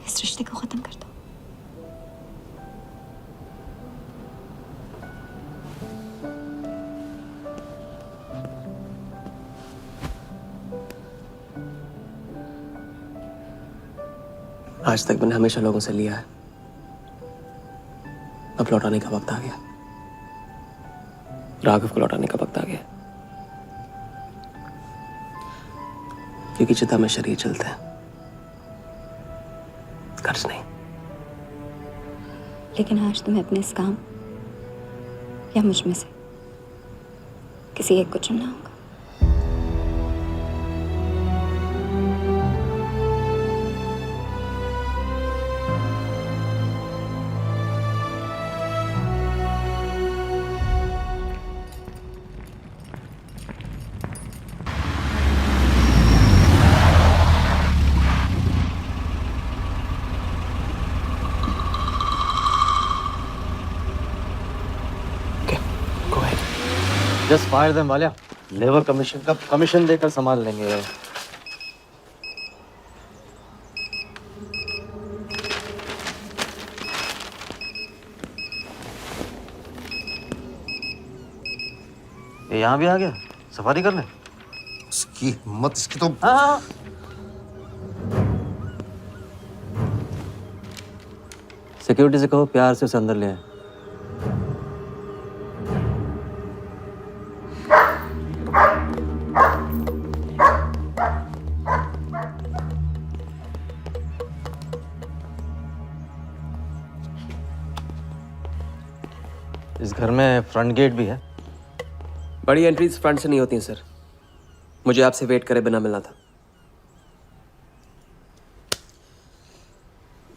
इस रिश्ते को खत्म कर दो। आज तक मैंने हमेशा लोगों से लिया है, अब लौटाने का वक्त आ गया। राघव को लौटाने का वक्त आ गया, क्योंकि चिता में शरीर चलते हैं, कर्ज नहीं। लेकिन आज तुम्हें अपने इस काम या मुझ में से किसी एक को चुनना होगा। Just fire them Walia, labour commission का कमीशन देकर संभाल लेंगे। ये यहाँ भी आ गया, सफारी कर ले। इसकी हिम्मत, इसकी तो। हाँ। सिक्योरिटी से कहो प्यार से उसे अंदर ले आए। इस घर में फ्रंट गेट भी है। बड़ी एंट्रीज फ्रंट से नहीं होती हैं सर, मुझे आपसे वेट करे बिना मिलना था।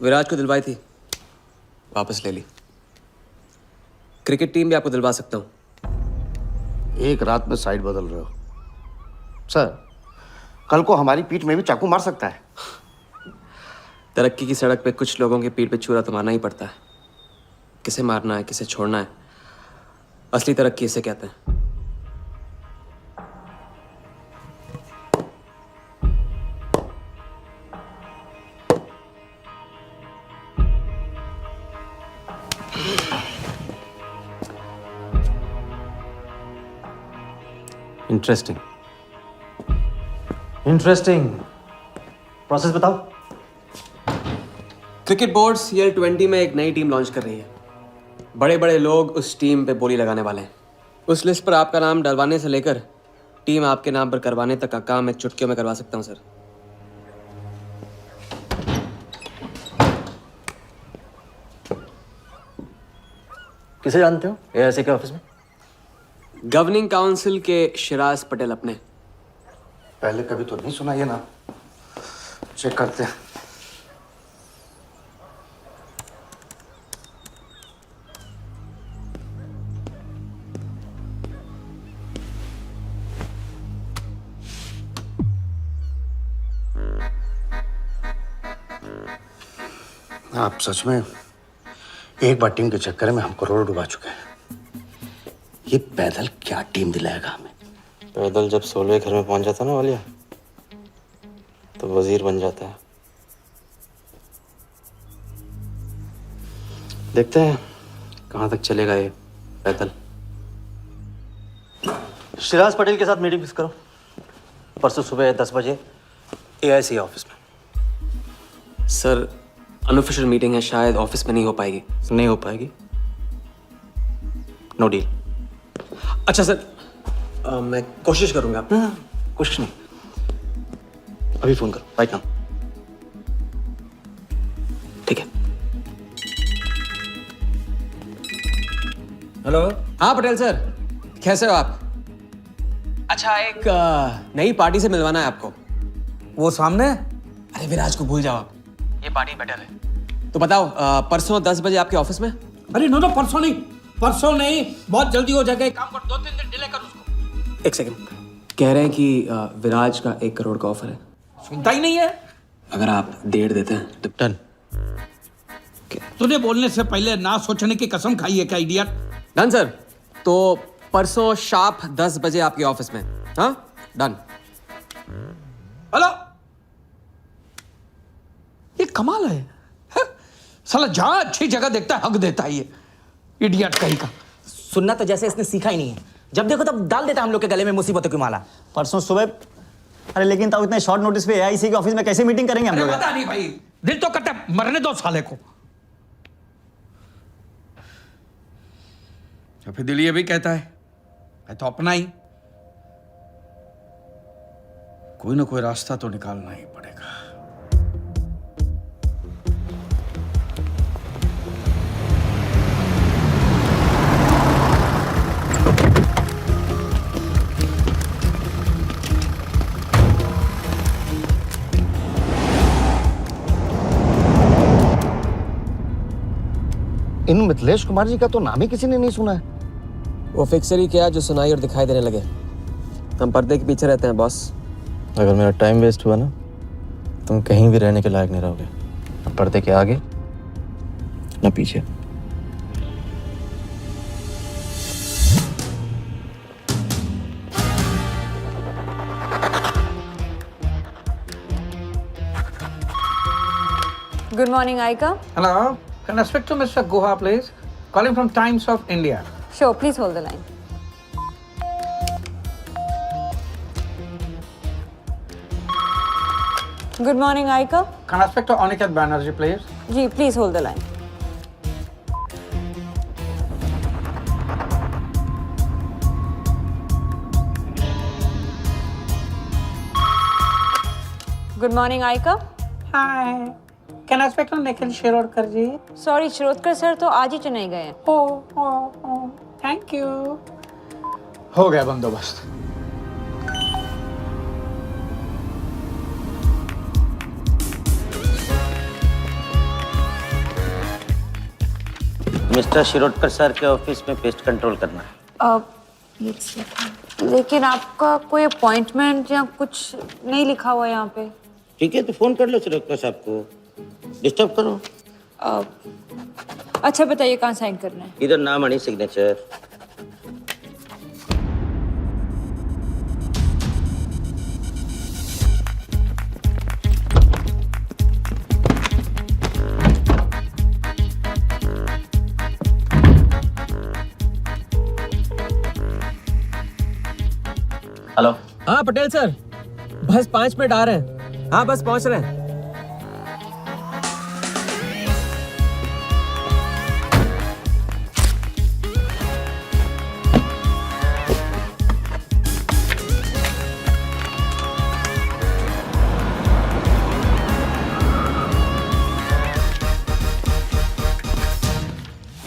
विराज को दिलवाई थी, वापस ले ली। क्रिकेट टीम भी आपको दिलवा सकता हूं। एक रात में साइड बदल रहे हो सर, कल को हमारी पीठ में भी चाकू मार सकता है। तरक्की की सड़क पे कुछ लोगों की पीठ पे छुरा तो मारना ही पड़ता है। किसे मारना है, किसे छोड़ना है, असली तरक्की इसे कहते हैं। Interesting interesting. प्रोसेस बताओ। क्रिकेट बोर्ड CL20 में एक नई टीम लॉन्च कर रही है। बड़े बड़े लोग उस टीम पे बोली लगाने वाले हैं। उस लिस्ट पर आपका नाम डलवाने से लेकर टीम आपके नाम पर करवाने तक का काम मैं चुटकियों में करवा सकता हूं सर। किसे जानते हो AIC के ऑफिस में? गवर्निंग काउंसिल के शिराज पटेल अपने। पहले कभी तो नहीं सुना ये ना, चेक करते हैं। आप सच में एक बार टीम के चक्कर में हम करोड़ डुबा चुके हैं। ये पैदल क्या टीम दिलाएगा हमें? पैदल जब 16वें घर में पहुंच जाता ना वालिया, तो वजीर बन जाता है। देखते हैं कहाँ तक चलेगा ये पैदल। शिराज पटेल के साथ मीटिंग फिक्स करो, परसों सुबह 10 बजे AIC ऑफिस में। सर अनऑफिशियल मीटिंग है, शायद ऑफिस में नहीं हो पाएगी। नहीं हो पाएगी, नो डील। अच्छा सर, मैं कोशिश करूंगा। कुछ नहीं, अभी फोन करो राइट नाउ। ठीक है। हेलो। हाँ पटेल सर, कैसे हो आप? अच्छा, एक नई पार्टी से मिलवाना है आपको। वो सामने? अरे विराज को भूल जाओ आप, ये पार्टी बेटर है। तो बताओ परसों 10 बजे आपके ऑफिस में? अरे नो परसों नहीं, बहुत जल्दी हो जाएगा। एक काम कर, 2-3 दिन डिले कर उसको। एक सेकंड, कह रहे हैं कि विराज का 1 करोड़ का ऑफर है। सुनता ही नहीं है। अगर आप 1.5 देते हैं तो डन। तूने बोलने से पहले ना सोचने की कसम खाई है क्या इडियट? Done sir. तो परसों शार्प 10 बजे आपके ऑफिस में। हाँ डन। हेलो, ये कमाल है, हैं? साला जहां अच्छी जगह देखता है हक देता है ये इडियट कहीं का। सुनना तो जैसे इसने सीखा ही नहीं है, जब देखो तब डाल देता हम लोग के गले में मुसीबतों की माला। परसों सुबह, अरे लेकिन तब इतने शॉर्ट नोटिस पे एआईसी के ऑफिस में कैसे मीटिंग करेंगे हम अरे लोग? पता नहीं भाई, दिल तो करता है मरने दो साले को। या फिर दिल ये भी कहता है मैं तो अपना ही, कोई ना कोई रास्ता तो निकालना ही पड़ेगा। इन मिथिलेश कुमार जी का तो नाम ही किसी ने नहीं सुना है। वो फिक्सर ही क्या जो सुनाई और दिखाई देने लगे। हम पर्दे के पीछे रहते हैं बॉस। अगर मेरा टाइम वेस्ट हुआ ना, तुम कहीं भी रहने के लायक नहीं रहोगे, ना पर्दे के आगे ना पीछे। Good morning, Aika. Hello, can I speak to Mr. Guha, please? Calling from Times of India. Sure, please hold the line. Good morning, Aika. Can I speak to Aniket Banerjee, please? Ji, please hold the line. Good morning, Aika. Hi. Can I speak to Nikhil Shirodkar ji? Sorry, Shirodkar sir तो आज ही चेन्नई गए हैं। Oh. Thank you. हो गया बंदोबस्त। मिस्टर शिरोडकर सर के ऑफिस में पेस्ट कंट्रोल करना है। लेकिन आपका कोई अपॉइंटमेंट या कुछ नहीं लिखा हुआ यहाँ पे। ठीक है, तो फोन कर लो शिरोडकर साहब को, डिस्टर्ब करो। अच्छा बताइए कहाँ साइन करना है? इधर नाम आनी सिग्नेचर। हेलो। हाँ पटेल सर, बस 5 मिनट आ रहे हैं। हाँ बस पहुंच रहे हैं।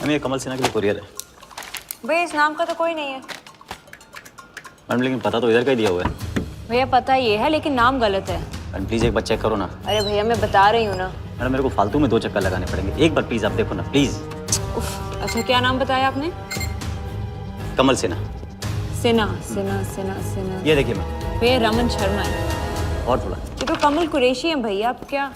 ये कमल सिन्हा के लिए कुरियर है। भैया इस नाम का तो कोई नहीं है। मैडम लेकिन पता तो इधर का ही दिया हुआ है। भैया पता ये है लेकिन नाम गलत है। मैडम प्लीज एक बार चेक करो ना। अरे भैया मैं बता रही हूँ ना। मैडम मेरे को फालतू में 2 चक्कर लगाने पड़ेंगे, एक बार प्लीज आप देखो ना प्लीज। अच्छा क्या नाम बताया आपने? कमल सिन्हा। सिन्हा। ये देखिए मैम। भैया रमन शर्मा है। और थोड़ा। ये तो कमल कुरैशी है भैया, आप क्या?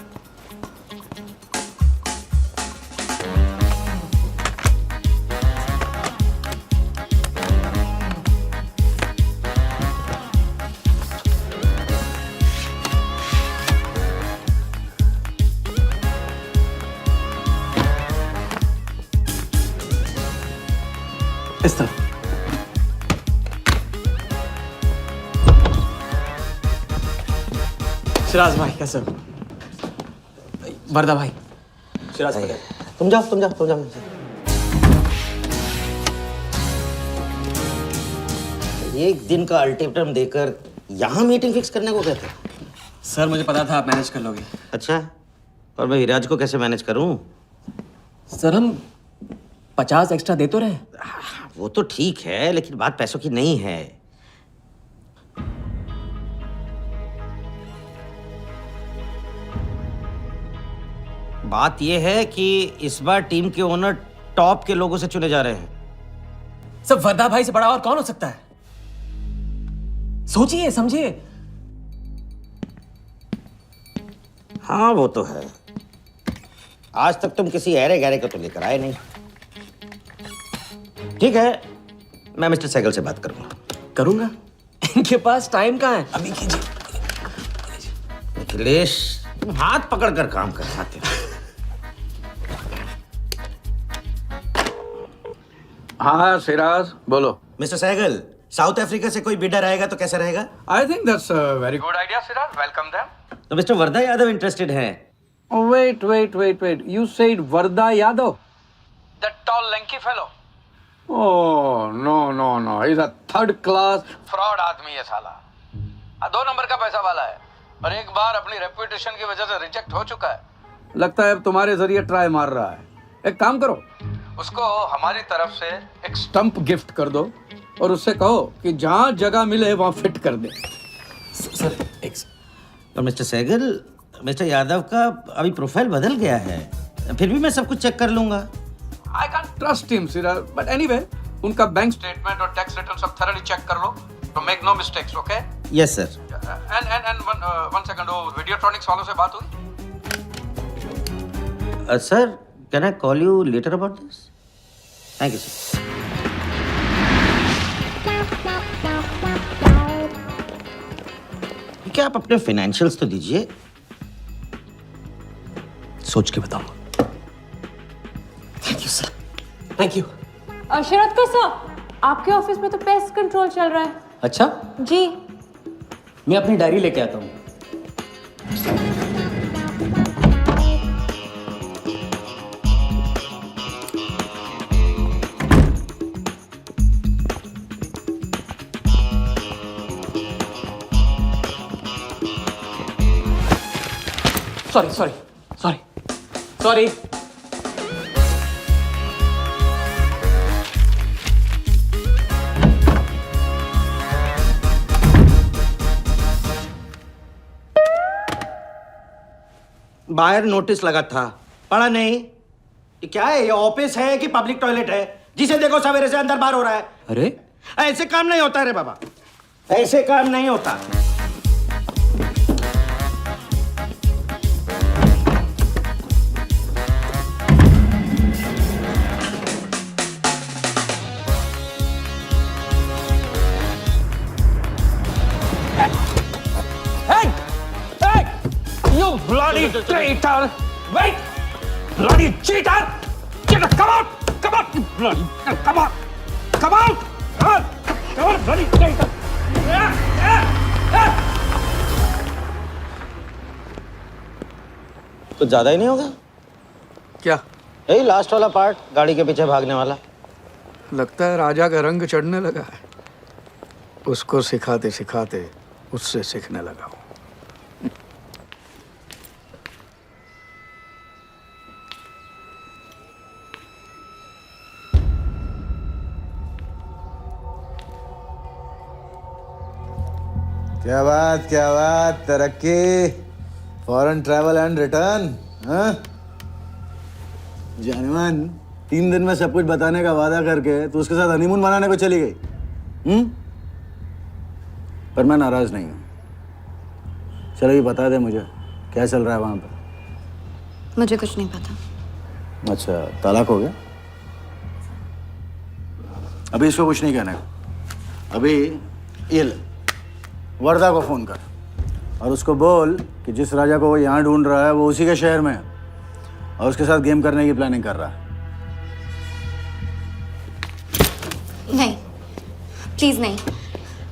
इस तरह। शिराज भाई कैसे हो? वर्दा भाई। शिराज भाई तुम जाओ। एक दिन का अल्टीमेटम देकर यहाँ मीटिंग फिक्स करने को कहते हैं? सर मुझे पता था आप मैनेज कर लोगे। अच्छा, और मैं हिराज को कैसे मैनेज करूं? सर हम 50 एक्स्ट्रा दे तो रहे। वो तो ठीक है, लेकिन बात पैसों की नहीं है। बात यह है कि इस बार टीम के ओनर टॉप के लोगों से चुने जा रहे हैं। सब वर्धा भाई से बड़ा और कौन हो सकता है? सोचिए समझिए। हाँ वो तो है। आज तक तुम किसी अहरे गहरे को तो लेकर आए नहीं। ठीक है, मैं मिस्टर सहगल से बात करूंगा। इनके पास टाइम कहाँ है? अभी कीजिए। अखिलेश, तुम हाथ पकड़ कर काम करवाते हो। हाँ सिराज, बोलो। मिस्टर सहगल, साउथ अफ्रीका से कोई बिडर आएगा तो कैसा रहेगा? I think that's a very good idea Siraj, welcome them. तो मिस्टर वर्धा यादव इंटरेस्टेड हैं? Wait. You said Varda Yadav? That tall, lanky fellow? Oh, no. He's a third class fraud आदमी है साला। 2 नंबर का पैसा वाला है और एक बार अपनी रेपुटेशन की वजह से रिजेक्ट हो चुका है। लगता है अब तुम्हारे जरिए ट्राई मार रहा है। एक काम करो, उसको हमारी तरफ से एक स्टंप गिफ्ट कर दो और उससे कहो कि जहां जगह मिले वहां फिट कर दे। सर और मिस्टर सहगल, मिस्टर यादव का अभी प्रोफाइल बदल गया है, फिर भी मैं सब कुछ चेक कर लूंगा। I can't trust him, Siraj. But anyway, उनका बैंक स्टेटमेंट और टैक्स रिटर्न सब thoroughly चेक कर लो, तो make no mistakes, okay? Yes, sir. And one second, वो Videotronics वालों से बात हुई? Sir, can I call you later about this? Thank you, sir. क्या आप अपने फाइनेंशियल्स तो दीजिए। सोच के बताऊंगा। Thank you sir, thank you. Sharad का सर, आपके ऑफिस में तो पेस्ट कंट्रोल चल रहा है। अच्छा, जी। मैं अपनी डायरी लेके आता हूँ। सॉरी। बाहर नोटिस लगा था, पढ़ा नहीं? ये क्या है? ये ऑफिस है कि पब्लिक टॉयलेट है? जिसे देखो सवेरे से अंदर बाहर हो रहा है। अरे ऐसे काम नहीं होता रे बाबा, ऐसे काम नहीं होता। You bloody traitor! Wait! Bloody cheater! Cheater, come out! Come out! You bloody... Come out! Come out! Come on, bloody traitor! कुछ ज्यादा ही नहीं होगा क्या? यही लास्ट वाला पार्ट, गाड़ी के पीछे भागने वाला। लगता है राजा का रंग चढ़ने लगा है। उसको सिखाते सिखाते उससे सीखने लगा हूँ। क्या बात, तरक्की, फॉरेन ट्रैवल एंड रिटर्न। हाँ जानवन, 3 दिन में सब कुछ बताने का वादा करके तू उसके साथ हनीमून मनाने को चली गई। पर मैं नाराज नहीं हूँ। चलो ये बता दे मुझे, क्या चल रहा है वहां पर? मुझे कुछ नहीं पता। अच्छा, तलाक हो गया? अभी इसको कुछ नहीं कहना। अभी ये ले, वर्धा को फोन कर और उसको बोल कि जिस राजा को वो यहाँ ढूंढ रहा है वो उसी के शहर में है और उसके साथ गेम करने की प्लानिंग कर रहा है। नहीं, प्लीज नहीं,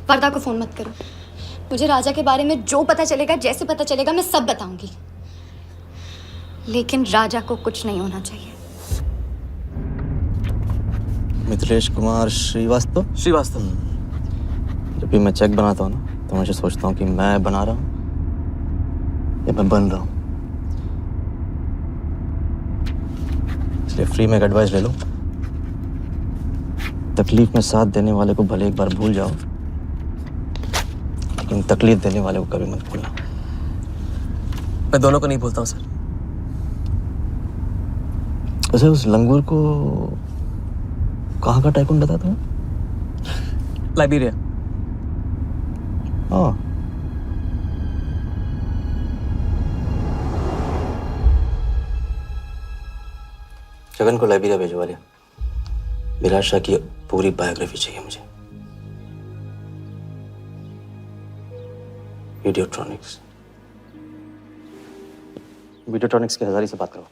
वर्धा को फोन मत करो। मुझे राजा के बारे में जो पता चलेगा, जैसे पता चलेगा, मैं सब बताऊंगी, लेकिन राजा को कुछ नहीं होना चाहिए। मिथिलेश कुमार श्रीवास्तव। जब भी मैं चेक बनाता हूँ ना, तो मुझे सोचता हूँ कि मैं बना रहा हूँ या मैं बन रहा हूँ। इसलिए फ्री में एक एडवाइस ले लो, तकलीफ में साथ देने वाले को भले एक बार भूल जाओ, लेकिन तकलीफ देने वाले को कभी मत भूलना। मैं दोनों को नहीं भूलता हूँ सर। वैसे उस लंगूर को कहाँ का टाइकून बताया तुम्हें? लाइबेरिया। हाँ। जगन को लाइब्रेरिया भेजवा लिया। विराट शाह की पूरी बायोग्राफी चाहिए मुझे। वीडियोट्रॉनिक्स के हजारी से बात करो।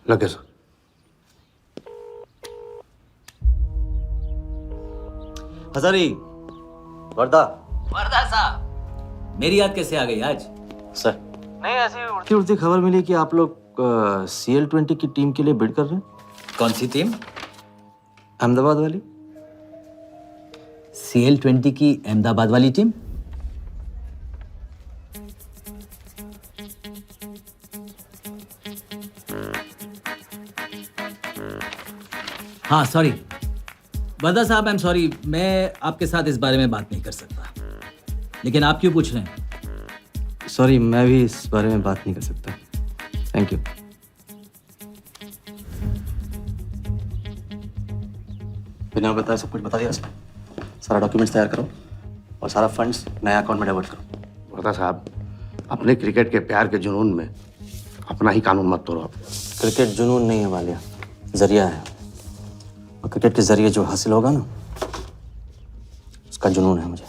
लगे सर। हजारी। वर्दा साहब, मेरी याद कैसे आ गई आज? सर नहीं, ऐसी उड़ती उड़ती खबर मिली कि आप लोग CL20 की टीम के लिए बिड कर रहे हैं। कौन सी टीम? अहमदाबाद वाली। CL20 की अहमदाबाद वाली टीम? हाँ सॉरी वर्दा साहब, आई एम सॉरी, मैं आपके साथ इस बारे में बात नहीं कर सकता। लेकिन आप क्यों पूछ रहे हैं? सॉरी, मैं भी इस बारे में बात नहीं कर सकता। Thank you. बिना बताए सब कुछ बता दिया उसने। सारा डॉक्यूमेंट्स तैयार करो और सारा फंड्स नया अकाउंट में डाइवर्ट करो। वर्दा साहब, अपने क्रिकेट के प्यार के जुनून में अपना ही कानून मत तोड़ो आप। क्रिकेट जुनून नहीं है वालिया, जरिया है। और क्रिकेट के जरिए जो हासिल होगा ना, उसका जुनून है मुझे।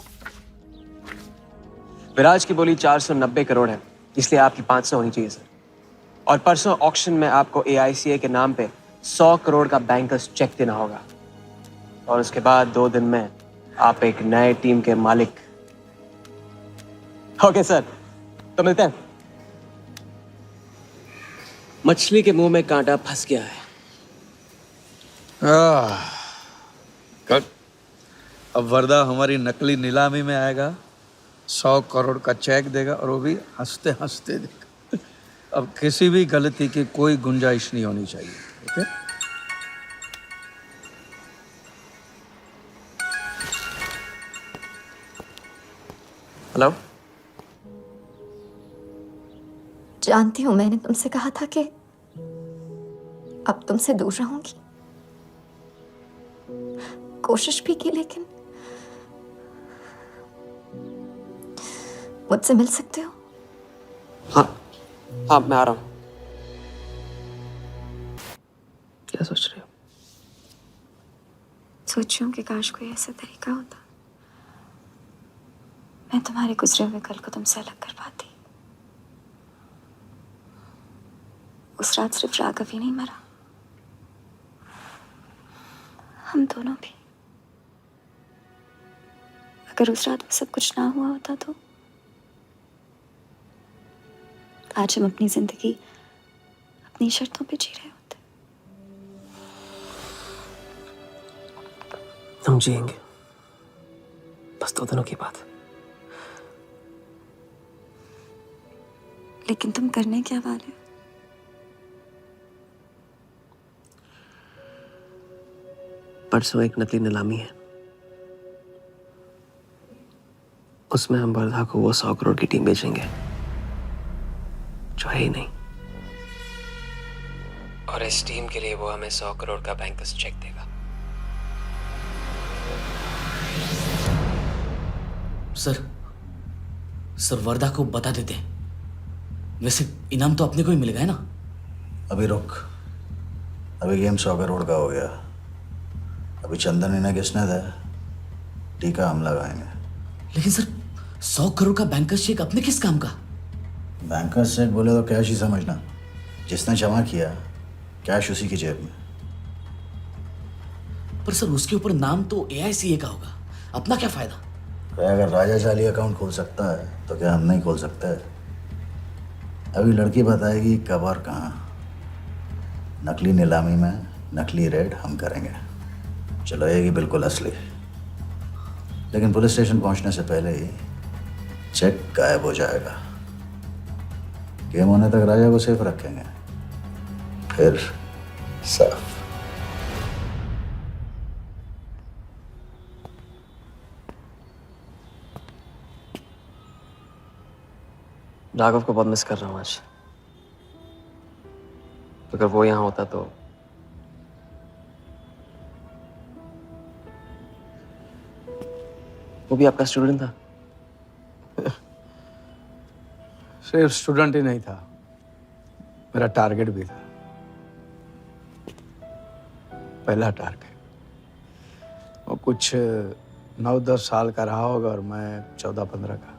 विराज की बोली 490 करोड़ है, इसलिए आपकी 500 होनी चाहिए सर। और परसों ऑक्शन में आपको AICA के नाम पे 100 करोड़ का बैंकर्स चेक देना होगा। और उसके बाद 2 दिन में आप एक नए टीम के मालिक। ओके सर, तो मिलते हैं। मछली के मुंह में कांटा फंस गया है। अब वर्दा हमारी नकली नीलामी में आएगा, 100 करोड़ का चेक देगा और वो भी हंसते हंसते देगा। अब किसी भी गलती की कोई गुंजाइश नहीं होनी चाहिए। ओके? हेलो। जानती हूँ मैंने तुमसे कहा था कि अब तुमसे दूर रहूंगी। कोशिश भी की, लेकिन मुझसे मिल सकते हो? हाँ, मैं आ रहा हूँ। क्या सोच रहे हो? सोच रही हूँ कि काश कोई ऐसा तरीका होता, मैं तुम्हारे गुजरे हुए कल को तुमसे अलग कर पाती। उस रात सिर्फ राघव ही नहीं मरा, हम दोनों भी। अगर उस रात वो सब कुछ ना हुआ होता तो आज हम अपनी जिंदगी अपनी शर्तों पे जी रहे होते। हम जिएंगे, बस 2 दिनों की बात। लेकिन तुम करने क्या वाले हो? परसों एक नकली नीलामी है, उसमें हम वर्धा को वो 100 करोड़ की टीम बेचेंगे जो है ही नहीं। और इस टीम के लिए वो हमें 100 करोड़ का बैंकर्स चेक देगा। सर वर्दा को बता देते हैं। वैसे इनाम तो अपने को ही मिलेगा है ना? अभी रुक, अभी गेम 100 करोड़ का हो गया। अभी चंदन इन्हें किसने था, टीका हम लगाएंगे। लेकिन सर 100 करोड़ का बैंकर्स चेक अपने किस काम का? बैंकर्स चेक बोले तो कैश ही समझना। जिसने जमा किया कैश उसी की जेब में। पर सर उसके ऊपर नाम तो AICA का होगा, अपना क्या फायदा? अगर राजा चाली अकाउंट खोल सकता है तो क्या हम नहीं खोल सकते? अभी लड़की बताएगी कब और कहाँ। नकली नीलामी में नकली रेड हम करेंगे, चलाएगी बिल्कुल असली। लेकिन पुलिस स्टेशन पहुंचने से पहले ही चेक गायब हो जाएगा। गेम होने तक राजा को सेफ रखेंगे, फिर साफ। राघव को बहुत मिस कर रहा हूँ आज। अगर वो यहाँ होता तो वो भी आपका स्टूडेंट था। सिर्फ स्टूडेंट ही नहीं था, मेरा टारगेट भी था। पहला टारगेट। वो कुछ 9-10 साल का रहा होगा और मैं 14-15 का।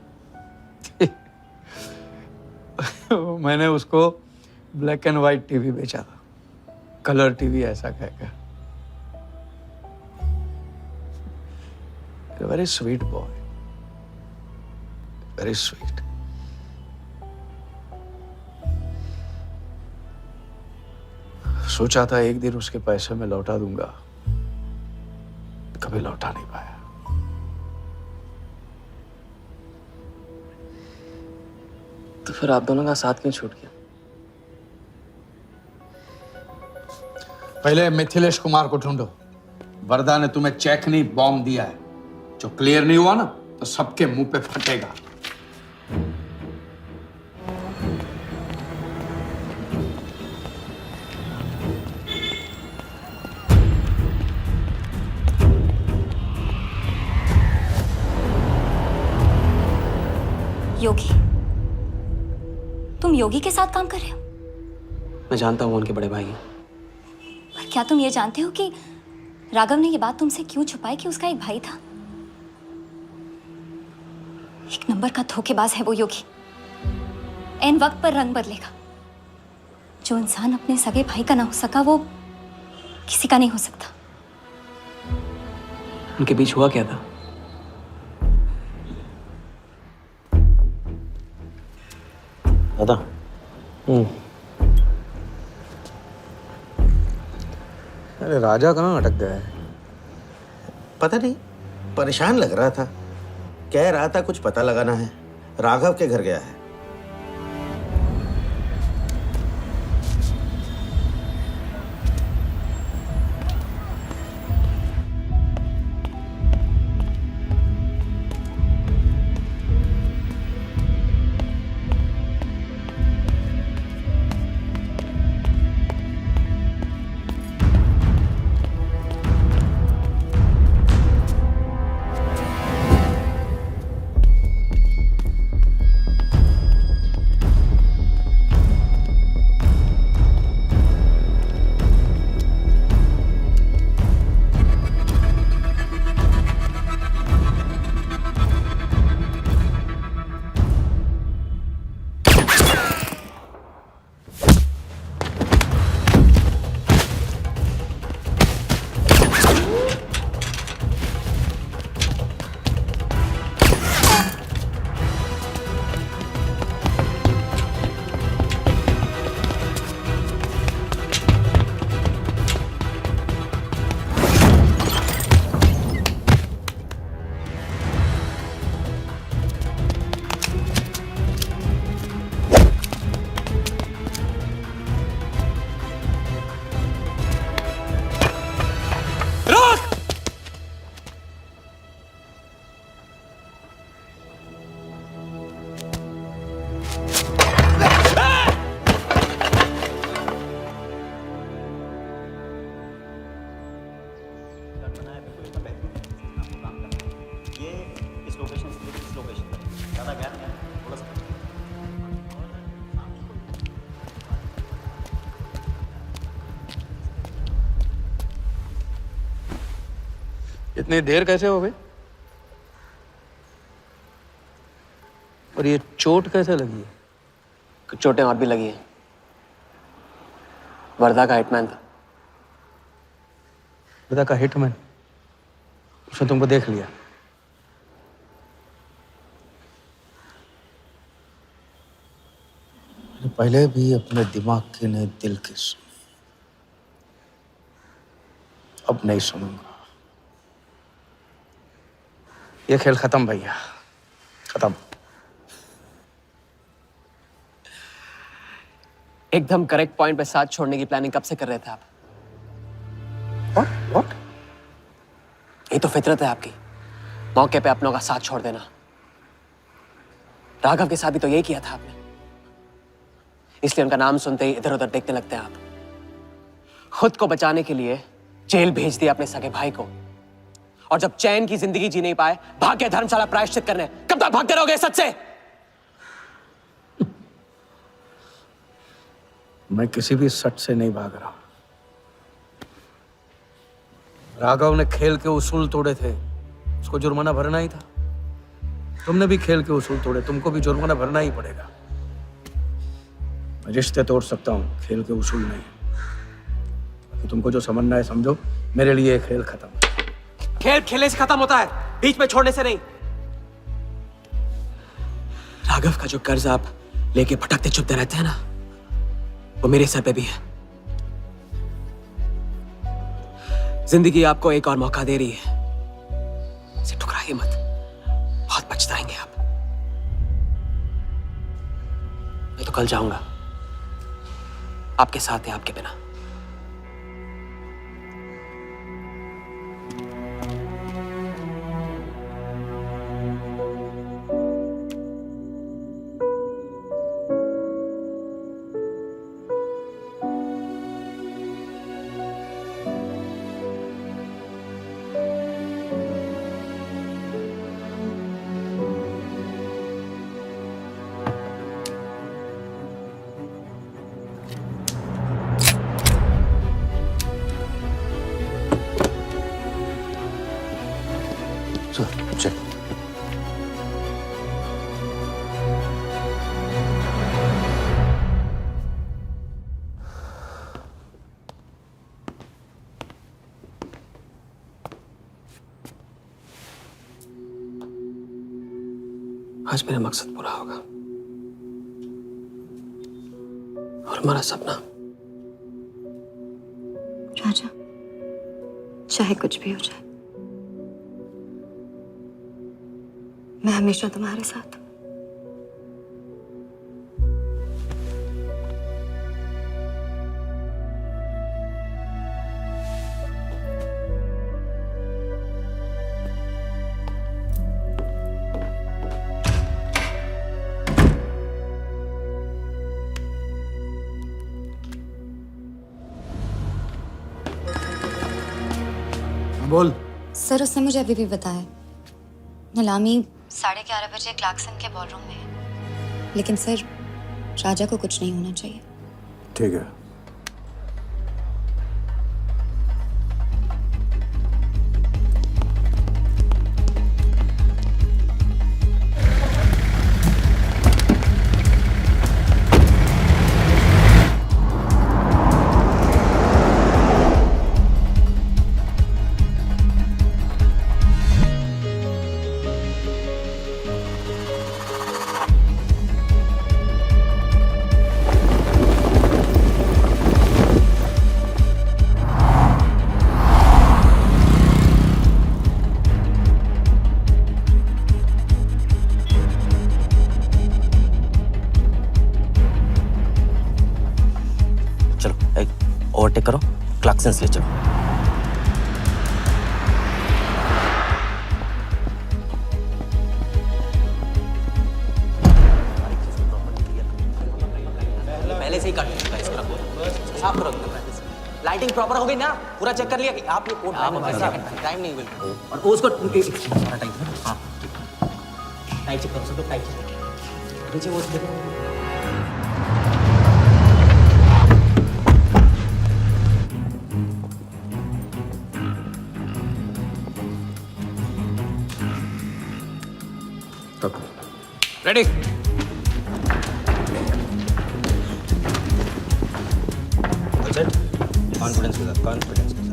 मैंने उसको ब्लैक एंड व्हाइट टीवी बेचा था, कलर टीवी ऐसा कहकर। Very sweet boy, very sweet. सोचा था एक दिन उसके पैसे मैं लौटा दूंगा, कभी लौटा नहीं पाया। तो फिर आप दोनों का साथ क्यों छूट गया? पहले मिथिलेश कुमार को ढूंढो। वर्धा ने तुम्हें चेक नहीं बॉम्ब दिया है, जो क्लियर नहीं हुआ ना तो सबके मुंह पे फटेगा। योगी, तुम योगी के साथ काम कर रहे हो? मैं जानता हूँ उनके बड़े भाई हैं। पर क्या तुम ये जानते हो कि राघव ने ये बात तुमसे क्यों छुपाई कि उसका एक भाई था? एक नंबर का धोखेबाज है वो योगी। एन वक्त पर रंग बदलेगा। जो इंसान अपने सगे भाई का ना हो सका वो किसी का नहीं हो सकता। उनके बीच हुआ क्या था? दादा। अरे राजा कहाँ अटक गया है? पता नहीं, परेशान लग रहा था। कह रहा था कुछ पता लगाना है। राघव के घर गया है। इतनी देर कैसे हो गई? और ये चोट कैसे लगी है? कुछ चोटें और भी लगी हैं। वर्धा का हिटमैन था। वर्धा का हिटमैन? उसने तुमको देख लिया? पहले भी अपने दिमाग की नहीं दिल की सुनी, अब नहीं सुनूंगा। ये खेल खत्म भैया, खत्म। एकदम करेक्ट पॉइंट पे साथ छोड़ने की प्लानिंग कब से कर रहे थे आप? What? ये तो फितरत है आपकी, मौके पे अपनों का साथ छोड़ देना। राघव के साथ भी तो यही किया था आपने। इसलिए उनका नाम सुनते ही इधर उधर देखने लगते हैं आप। खुद को बचाने के लिए जेल भेज दिया अपने सगे भाई को, और जब चैन की जिंदगी जी नहीं पाए भाग के धर्मशाला प्रायश्चित करने। कब तक भागते रहोगे सच से? मैं किसी भी सच से नहीं भाग रहा। राघव ने खेल के उसूल तोड़े थे, उसको जुर्माना भरना ही था। तुमने भी खेल के उसूल तोड़े, तुमको भी जुर्माना भरना ही पड़ेगा। मैं रिश्ते तोड़ सकता हूँ, खेल के उसूल नहीं। तुमको जो समझना है समझो, मेरे लिए खेल खत्म। खेल खेलने से खत्म होता है, बीच में छोड़ने से नहीं। राघव का जो कर्ज आप लेके भटकते चुपते रहते हैं ना, वो मेरे सर पे भी है। जिंदगी आपको एक और मौका दे रही है, इसे ठुकराइए मत, बहुत पछताएंगे आप। मैं तो कल जाऊंगा, आपके साथ है, आपके बिना। चल आज मेरा मकसद पूरा होगा और हमारा सपना। राजा, चाहे कुछ भी हो जाए, मैं हमेशा तुम्हारे साथ हूं। बोल। सर, उसने मुझे अभी भी बताया नीलामी 11:30 बजे क्लार्कसन के बॉलरूम में है। लेकिन सर, राजा को कुछ नहीं होना चाहिए। ठीक है। ओवरटेक करो, क्लार्कसन ले चलो। पहले से ही काट चुका है इसका पूरा। साफ करो, लाइटिंग प्रॉपर हो गई ना? पूरा चेक कर लिया कि आप ये कोड टाइम नहीं मिल और उसको टाइम। हाँ, टाइट चेक करो, सब लोग टाइट चेक नीचे वो देखो। रेडी? कॉन्फिडेंस के साथ, कॉन्फिडेंस के साथ।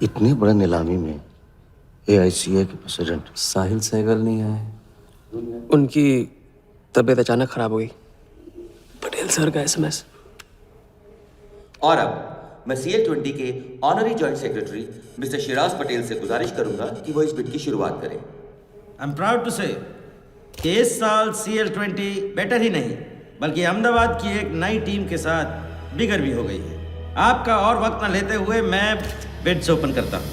इतनी बड़ी नीलामी में AICA के प्रेसिडेंट साहिल सहगल नहीं आए। उनकी तबीयत अचानक खराब हो गई। पटेल सर का SMS। और अब मैं CL20 के honorary joint secretary mister Shiraz Patel से गुजारिश करूंगा कि वो इस बिट की शुरुआत करें। आई एम प्राउड टू से कि इस साल CL20 बेटर ही नहीं बल्कि अहमदाबाद की एक नई टीम के साथ बिगर भी हो गई है। आपका और वक्त न लेते हुए मैं बिड्स ओपन करता हूं।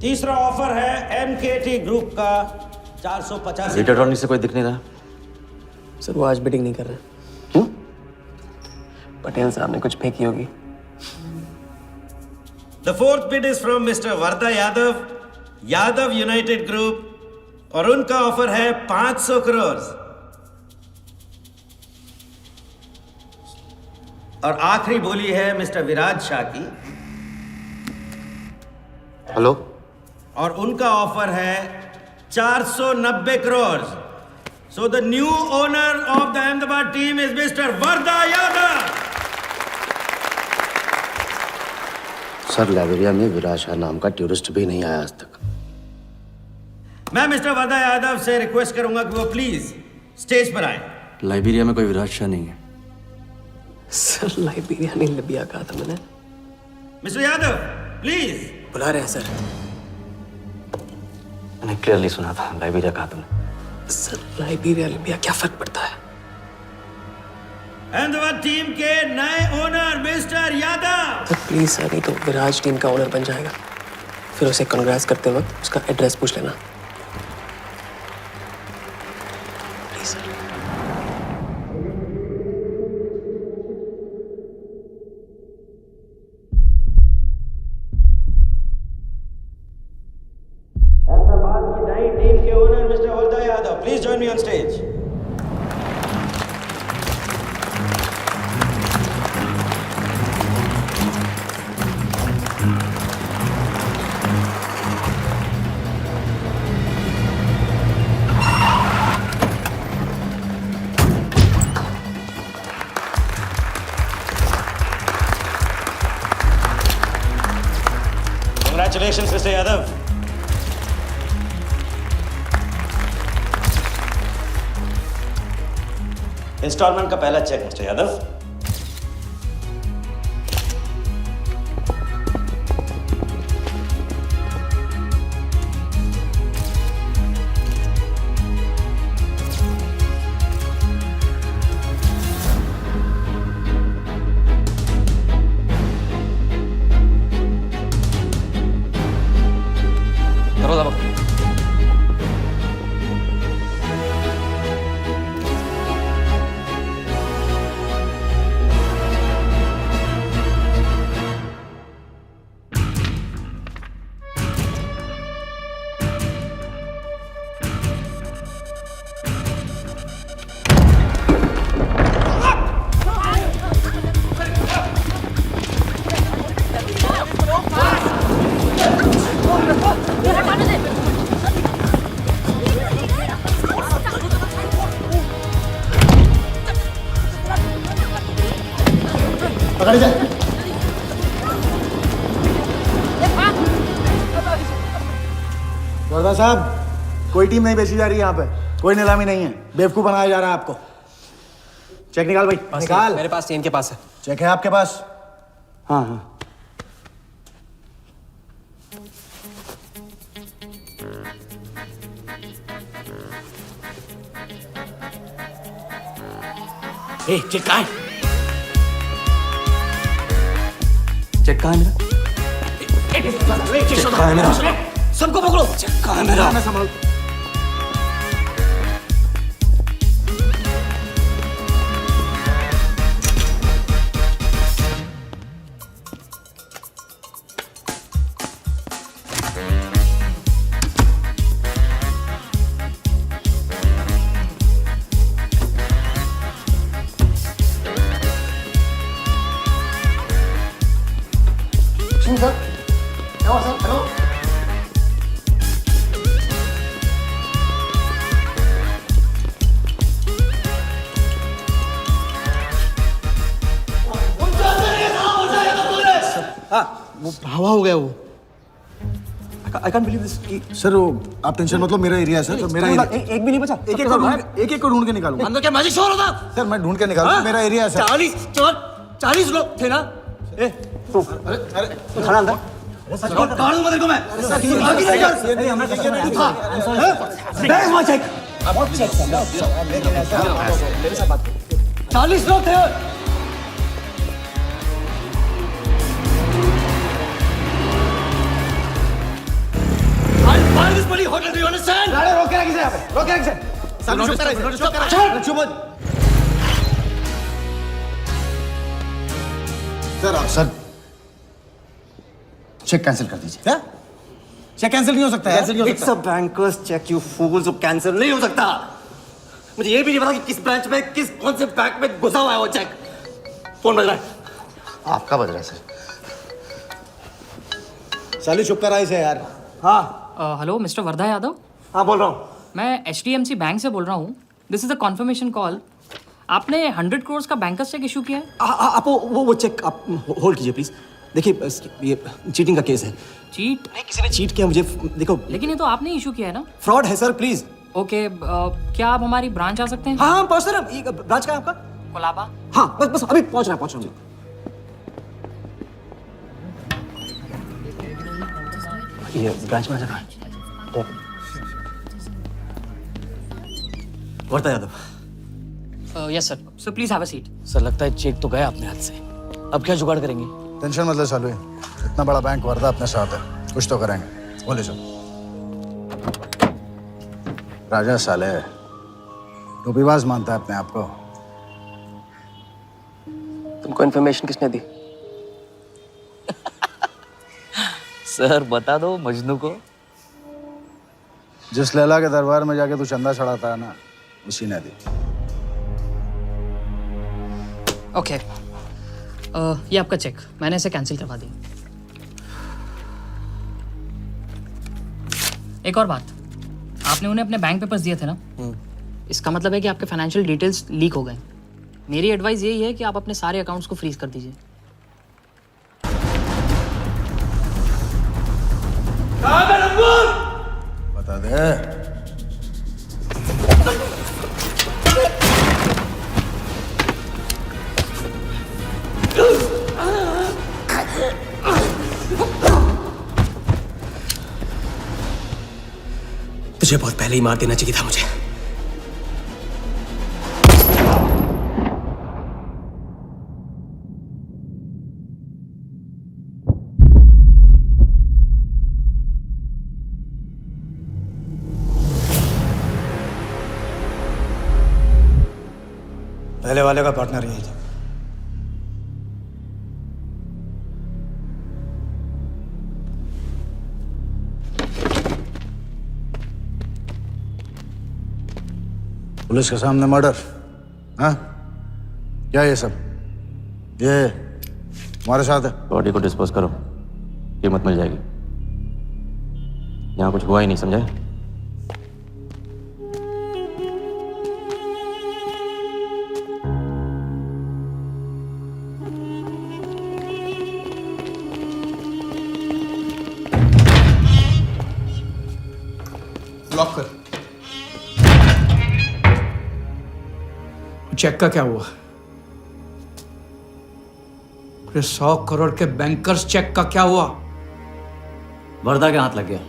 तीसरा ऑफर है MKT ग्रुप का 485। रीटा टॉर्नी से कोई दिख नहीं रहा। सर वो आज बिडिंग नहीं कर रहे। पटेल साहब ने कुछ फेंकी होगी। The fourth bid is from mister Vardha Yadav, Yadav United group, और उनका ऑफर है 500 करोड़। और आखिरी बोली है मिस्टर विराज शाह की। हेलो। और उनका ऑफर है 490 crore. So the new owner of the Ahmedabad team is mister Vardha Yadav. Sir Liberia में विराज शाह नाम का टूरिस्ट भी नहीं आया आज तक। मैं मिस्टर वर्धा यादव से रिक्वेस्ट करूंगा कि वो प्लीज स्टेज पर आए। लाइब्रेरिया में कोई विराज शाह नहीं है। सर लाइब्रेरिया नहीं लिबिया कहा था मैंने। Mister Yadav please. बुला रहे हैं सर। मैंने क्लियरली सुना था लाइब्रेरिया कहा तुमने। सर लाइब्रेरिया लिबिया क्या फर्क पड़ता है? अहमदाबाद टीम के नए owner mister Yadav. Sir please sir, नहीं तो विराज टीम का ओनर बन जाएगा। फिर उसे कांग्रेस करते वक्त उसका एड्रेस पूछ लेना। Please sir. अहमदाबाद की नई टीम के owner mister Vardha Yadav, please join me on stage. Congratulations, Mr. Yadav. Installment का पहला चेक मिस्टर यादव। दरवाजा बंद। पकड़ जाए। वर्धा साहब, कोई टीम नहीं बेची जा रही है यहाँ पे। कोई नीलामी नहीं है। बेवकूफ बनाया जा रहा है आपको। चेक निकाल भाई, निकाल। मेरे पास इनके पास है। चेक है आपके पास? हाँ हाँ। चेक कहाँ है? चेक कहाँ है मेरा? चेक कहाँ है मेरा? सबको पकड़ो। चेक कहाँ है मेरा? मैं संभाल। वो हवा हो गया वो। आई कांट बिलीव दिस कि सर वो आप टेंशन मत लो, मेरा एरिया है सर, तो मेरा एक भी नहीं बचा। एक को ढूंढ के निकालूंगा। अंदर क्या मैजिक शो हो रहा था? सर मैं ढूंढ के निकालूंगा, मेरा एरिया है सर। 40 लोग थे ना? ए तू खड़ा अंदर काट दूंगा तेरे को मैं। बैग वहाँ चेक। 40 लोग थे। I'll this bloody hotel, do you understand? रोक के रखिए यहाँ पे, रोक के रखिए। चुप कर, चुप मत। सर चेक कैंसिल कर दीजिए। क्या? चेक कैंसिल नहीं हो सकता है? It's a banker's check, you fools, वो कैंसिल नहीं हो सकता। मुझे ये भी नहीं पता कि किस ब्रांच में, कौन से बैंक में घुसा हुआ है वो चेक। फोन बज रहा है। आपका बज रहा है सर। साली चुप कर आई से यार। हाँ हेलो मिस्टर वर्धा यादव। हाँ बोल रहा हूँ। मैं HDMC बैंक से बोल रहा हूँ। This is a confirmation call. आपने 100 करोड़ का बैंकर्स चेक इशू किया है? आप वो चेक आप होल्ड कीजिए प्लीज। देखिए ये चीटिंग का केस है। चीट? नहीं, किसी ने चीट किया मुझे, देखो। लेकिन ये तो आपने इशू किया है ना? फ्रॉड है सर, प्लीज। ओके क्या आप हमारी ब्रांच आ सकते हैं? हाँ पहुँच रहे हैं। ब्रांच का है आपका? कोलाबा। हाँ बस अभी पहुँच रहा हूँ। ये ब्रांच मैनेजर कहाँ है? Wardha Yadav. Yes sir. So please have a seat. Sir लगता है चेक तो गया अपने हाथ से। अब क्या जुगाड़ करेंगे? टेंशन मत ले सालू, इतना बड़ा बैंक वर्धा अपने साथ है, कुछ तो करेंगे। बोले चलो। राजा साले टोपीबाज मानता है अपने आप को। तुमको इन्फॉर्मेशन किसने दी? सर बता दो मजनू को। जिस लैला के दरबार में जाके तू चंदा चढ़ाता है ना, उसी ने दी। ओके ये आपका चेक, मैंने इसे कैंसिल करवा दिया। एक और बात, आपने उन्हें अपने बैंक पेपर्स दिए थे ना? इसका मतलब है कि आपके फाइनेंशियल डिटेल्स लीक हो गए। मेरी एडवाइस यही है कि आप अपने सारे अकाउंट्स को फ्रीज कर दीजिए। बता दे। तुझे बहुत पहले ही मार देना चाहिए था मुझे। पहले वाले का पार्टनर यही था। पुलिस के सामने मर्डर? हाँ क्या ये सब? ये हमारे साथ है। बॉडी को डिस्पोज करो, कीमत मिल जाएगी। यहाँ कुछ हुआ ही नहीं, समझे? लॉक कर। चेक का क्या हुआ? 100 करोड़ के बैंकर्स चेक का क्या हुआ? वर्धा के हाथ लग गया।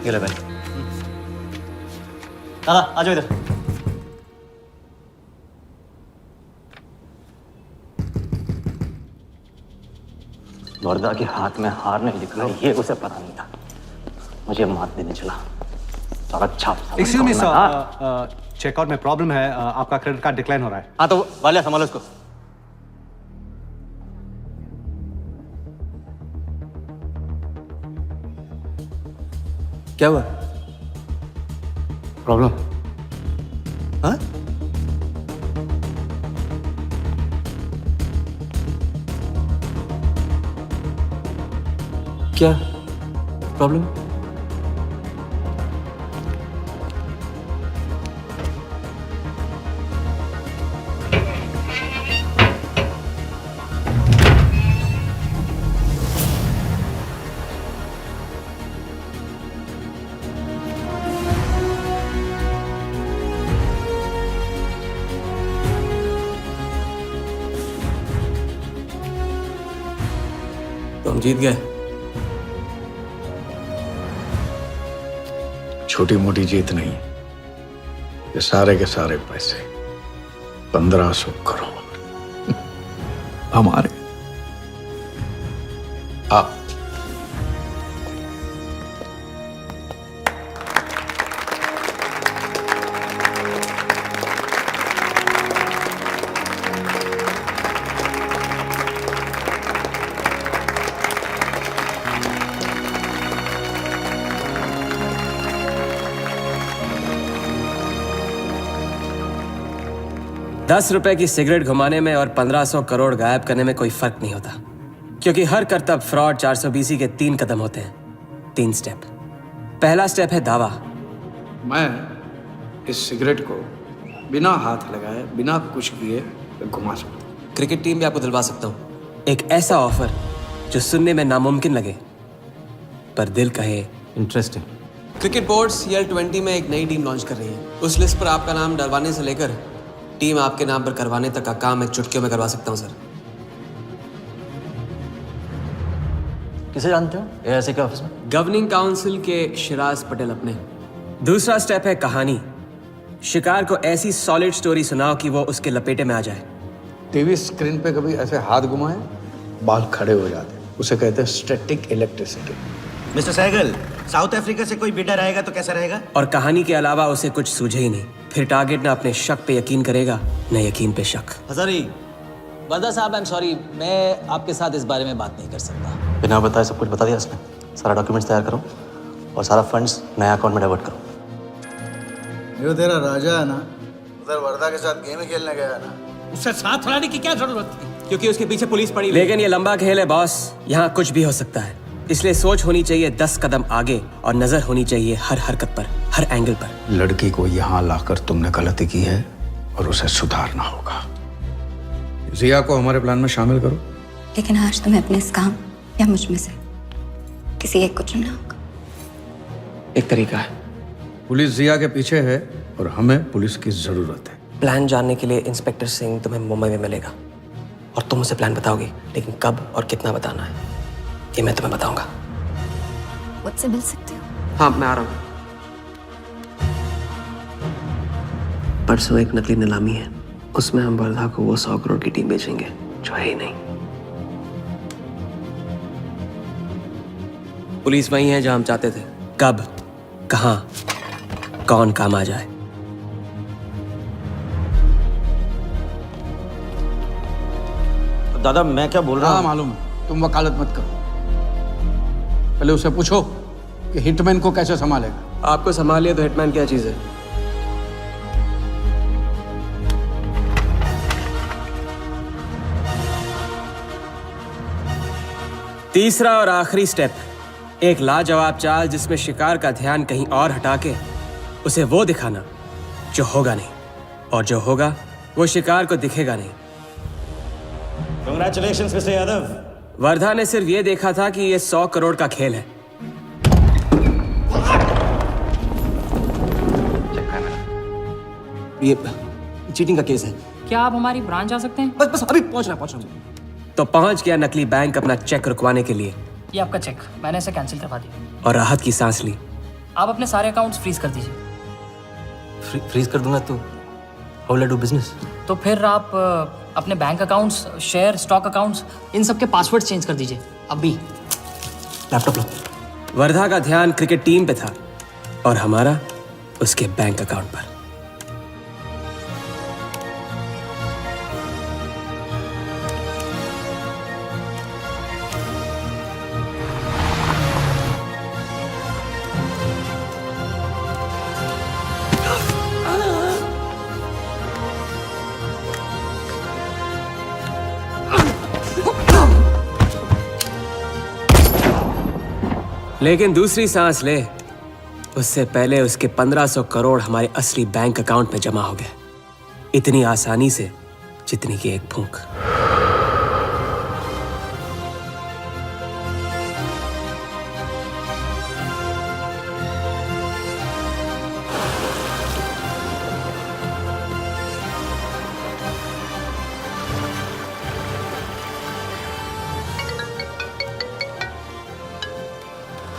ये ले भाई। दादा आ जाओ इधर। वर्धा के हाथ में हार नहीं दिख रहा, ये उसे पता नहीं था। मुझे मात देने चला। सारा छाप एक्सक्यूज मी सर, चेकआउट में प्रॉब्लम है, आपका क्रेडिट कार्ड डिक्लाइन हो रहा है। हाँ तो वाले संभालो इसको। क्या हुआ? प्रॉब्लम? हाँ? क्या प्रॉब्लम? तो हम जीत गए। छोटी मोटी जीत नहीं, ये सारे के सारे पैसे 1500 करोड़ हमारे। आप ₹10 की सिगरेट घुमाने में और 1500 करोड़ गायब करने में कोई फर्क नहीं होता, क्योंकि हर करतब फ्रॉड 420 के 3 कदम होते हैं, 3 स्टेप। पहला स्टेप है दावा। मैं इस सिगरेट को बिना हाथ लगाए, बिना कुछ किए घुमा सकता हूँ। क्रिकेट टीम भी आपको दिलवा सकता हूँ, एक ऐसा ऑफर जो सुनने में नामुमकिन लगे पर दिल कहे इंटरेस्टिंग। क्रिकेट बोर्ड CL20 में एक नई टीम लॉन्च कर रही है। उस लिस्ट पर आपका नाम डलवाने से लेकर टीम आपके नाम पर करवाने तक का काम मैं चुटकियों में करवा सकता हूं सर। किसे जानते हो AIC के ऑफिस में? गवर्निंग काउंसिल के शिराज पटेल अपने। दूसरा स्टेप है कहानी। शिकार को ऐसी सॉलिड स्टोरी सुनाओ कि वो उसके लपेटे में आ जाए। टीवी स्क्रीन पे कभी ऐसे हाथ घुमाए, बाल खड़े हो जाते, उसे कहते हैं static electricity. Mister Sehgal, South Africa से कोई बिडर आएगा तो कैसा रहेगा? और कहानी के अलावा उसे कुछ सूझे ही नहीं, फिर टारगेट ना अपने शक पे यकीन करेगा न यकीन पे शक। हजारी, वर्दा साहब, आई एम सॉरी, मैं आपके साथ इस बारे में बात नहीं कर सकता। बिना बताए सब कुछ बता दिया इसने। सारा डॉक्यूमेंट्स तैयार करो और सारा फंड्स नया अकाउंट में डाइवर्ट करो। जो तेरा राजा है ना, उधर वर्दा के साथ गेम ही खेलने गया ना, उससे साथ लाने की क्या जरूरत थी? क्योंकि उसके पीछे पुलिस पड़ी। लेकिन ये लंबा खेल है बॉस, यहाँ कुछ भी हो सकता है। इसलिए सोच होनी चाहिए 10 कदम आगे और नजर होनी चाहिए हर हरकत पर, हर एंगल पर। लड़की को यहाँ लाकर तुमने गलती की है और उसे सुधारना होगा। जिया को हमारे प्लान में शामिल करो। लेकिन आज तुम्हें अपने इस काम या मुझ में से किसी एक को चुनना होगा। एक तरीका है। पुलिस जिया के पीछे है और हमें पुलिस की जरूरत है। प्लान जानने के लिए इंस्पेक्टर सिंह तुम्हें मुंबई में मिलेगा और तुम उसे प्लान बताओगी, लेकिन कब और कितना बताना है ये मैं तुम्हें बताऊंगा। मुझसे मिल सकते हो? हाँ, मैं आ रहा हूँ। परसों एक नकली नीलामी है, उसमें हम वर्धा को वो 100 करोड़ की टीम बेचेंगे जो है ही नहीं। पुलिस वही है जहां हम चाहते थे। कब, कहां, कौन काम आ जाए। दादा मैं क्या बोल रहा हूँ? हाँ मालूम है, तुम वकालत मत करो। पहले उसे पूछो कि हिटमैन को कैसे संभालेगा। आपको संभालिए तो हिटमैन क्या चीज है? तीसरा और आखिरी स्टेप, एक लाजवाब चाल जिसमें शिकार का ध्यान कहीं और हटा के उसे वो दिखाना जो होगा नहीं, और जो होगा वो शिकार को दिखेगा नहीं। Congratulations mister Yadav. वर्धा ने सिर्फ ये देखा था कि ये 100 करोड़ का खेल है। ये चीटिंग का केस है। क्या आप हमारी ब्रांच आ सकते हैं? बस अभी पहुंच रहा। तो पहुंच गया नकली बैंक अपना चेक रुकवाने के लिए। ये आपका चेक, मैंने इसे कैंसिल करवा दिया। और राहत की सांस ली। आप अपने सारे अकाउंट्स फ्रीज कर दीजिए। फ्रीज कर दूंगा तो how will I do business? तो फिर आप अपने bank accounts, share, stock accounts, इन सब के पासवर्ड चेंज कर दीजिए अभी। लैपटॉप लो। वर्धा का ध्यान क्रिकेट टीम पे था और हमारा उसके बैंक अकाउंट पर। लेकिन दूसरी सांस ले, उससे पहले उसके 1500 करोड़ हमारे असली बैंक अकाउंट में जमा हो गए, इतनी आसानी से जितनी कि एक फूंक।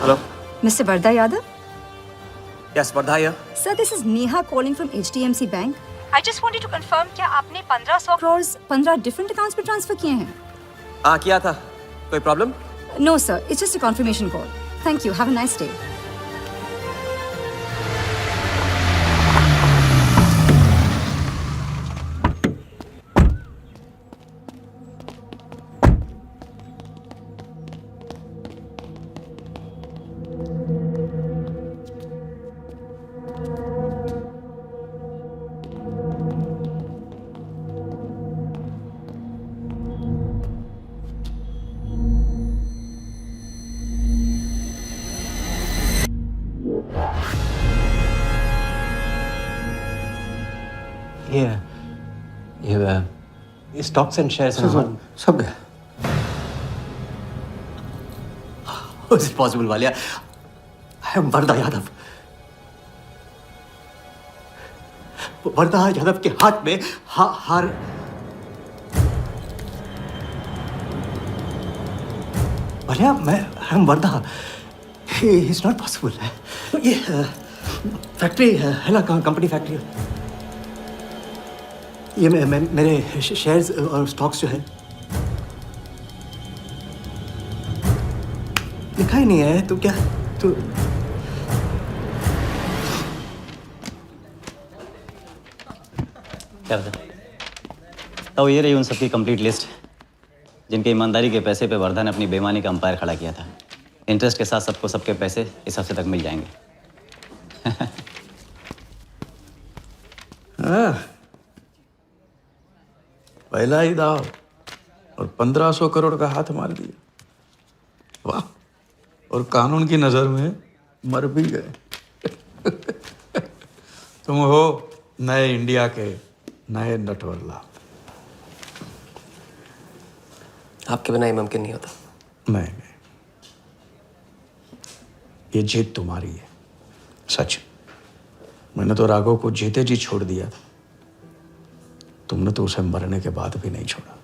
Hello, Mr. Vardha Yadav? Yes Wardha here. Sir, this is Neha calling from HDMC Bank. I just wanted to confirm क्या आपने 1500 crores 15 different accounts पे ट्रांसफर किए हैं? हाँ किया था, कोई problem? No sir, it's just a confirmation call. Thank you. Have a nice day. ये स्टॉक्स एंड शेयर्स सब गया। How is it possible, Walia? I am Wardha Yadav. Wardha Yadav के हाथ में हार। वालिया, मैं I am Wardha. It's not possible। ये फैक्ट्री है ना, कंपनी फैक्ट्री। ये मेरे शेयर्स और स्टॉक्स जो है लिखा ही नहीं है। तो क्या तो क्या बता? तो ये रही उन सबकी कंप्लीट लिस्ट जिनके ईमानदारी के पैसे पे वर्धा ने अपनी बेईमानी का अंपायर खड़ा किया था। इंटरेस्ट के साथ सबको सबके पैसे इस हफ्ते तक मिल जाएंगे। पहला ही दाव और 1500 करोड़ का हाथ मार दिया। वाह, और कानून की नजर में मर भी गए। तुम हो नए इंडिया के नए नटवरला। आपके बिना ये मुमकिन नहीं होता। नहीं, ये जीत तुम्हारी है, सच। मैंने तो राघव को जीते जी छोड़ दिया था, तुमने तो उसे मरने के बाद भी नहीं छोड़ा।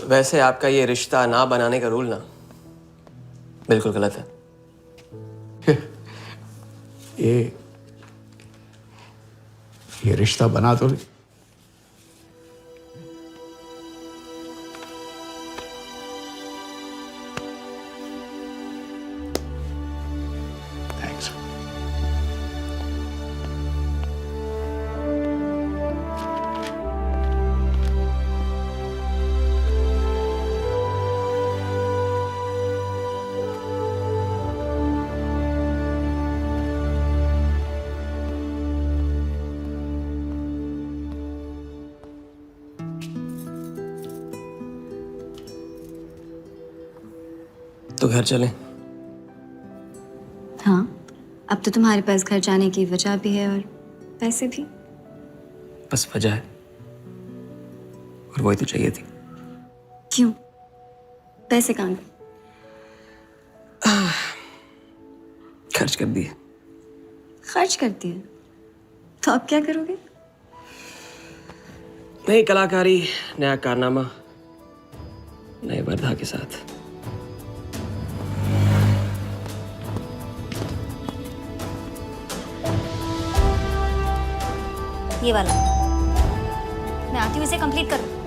वैसे आपका ये रिश्ता ना बनाने का रूल ना बिल्कुल गलत है। ये रिश्ता बना तो तो घर चलें? हाँ, अब तो तुम्हारे पास घर जाने की वजह भी है और पैसे भी। बस वजह है और वही तो चाहिए थी। क्यों? पैसे कहाँ गए? खर्च कर दिए। खर्च कर दिए? तो अब क्या करोगे? नई कलाकारी, नया कारनामा, नए वर्धा के साथ। ये वाला मैं आती हूँ, इसे कंप्लीट करो।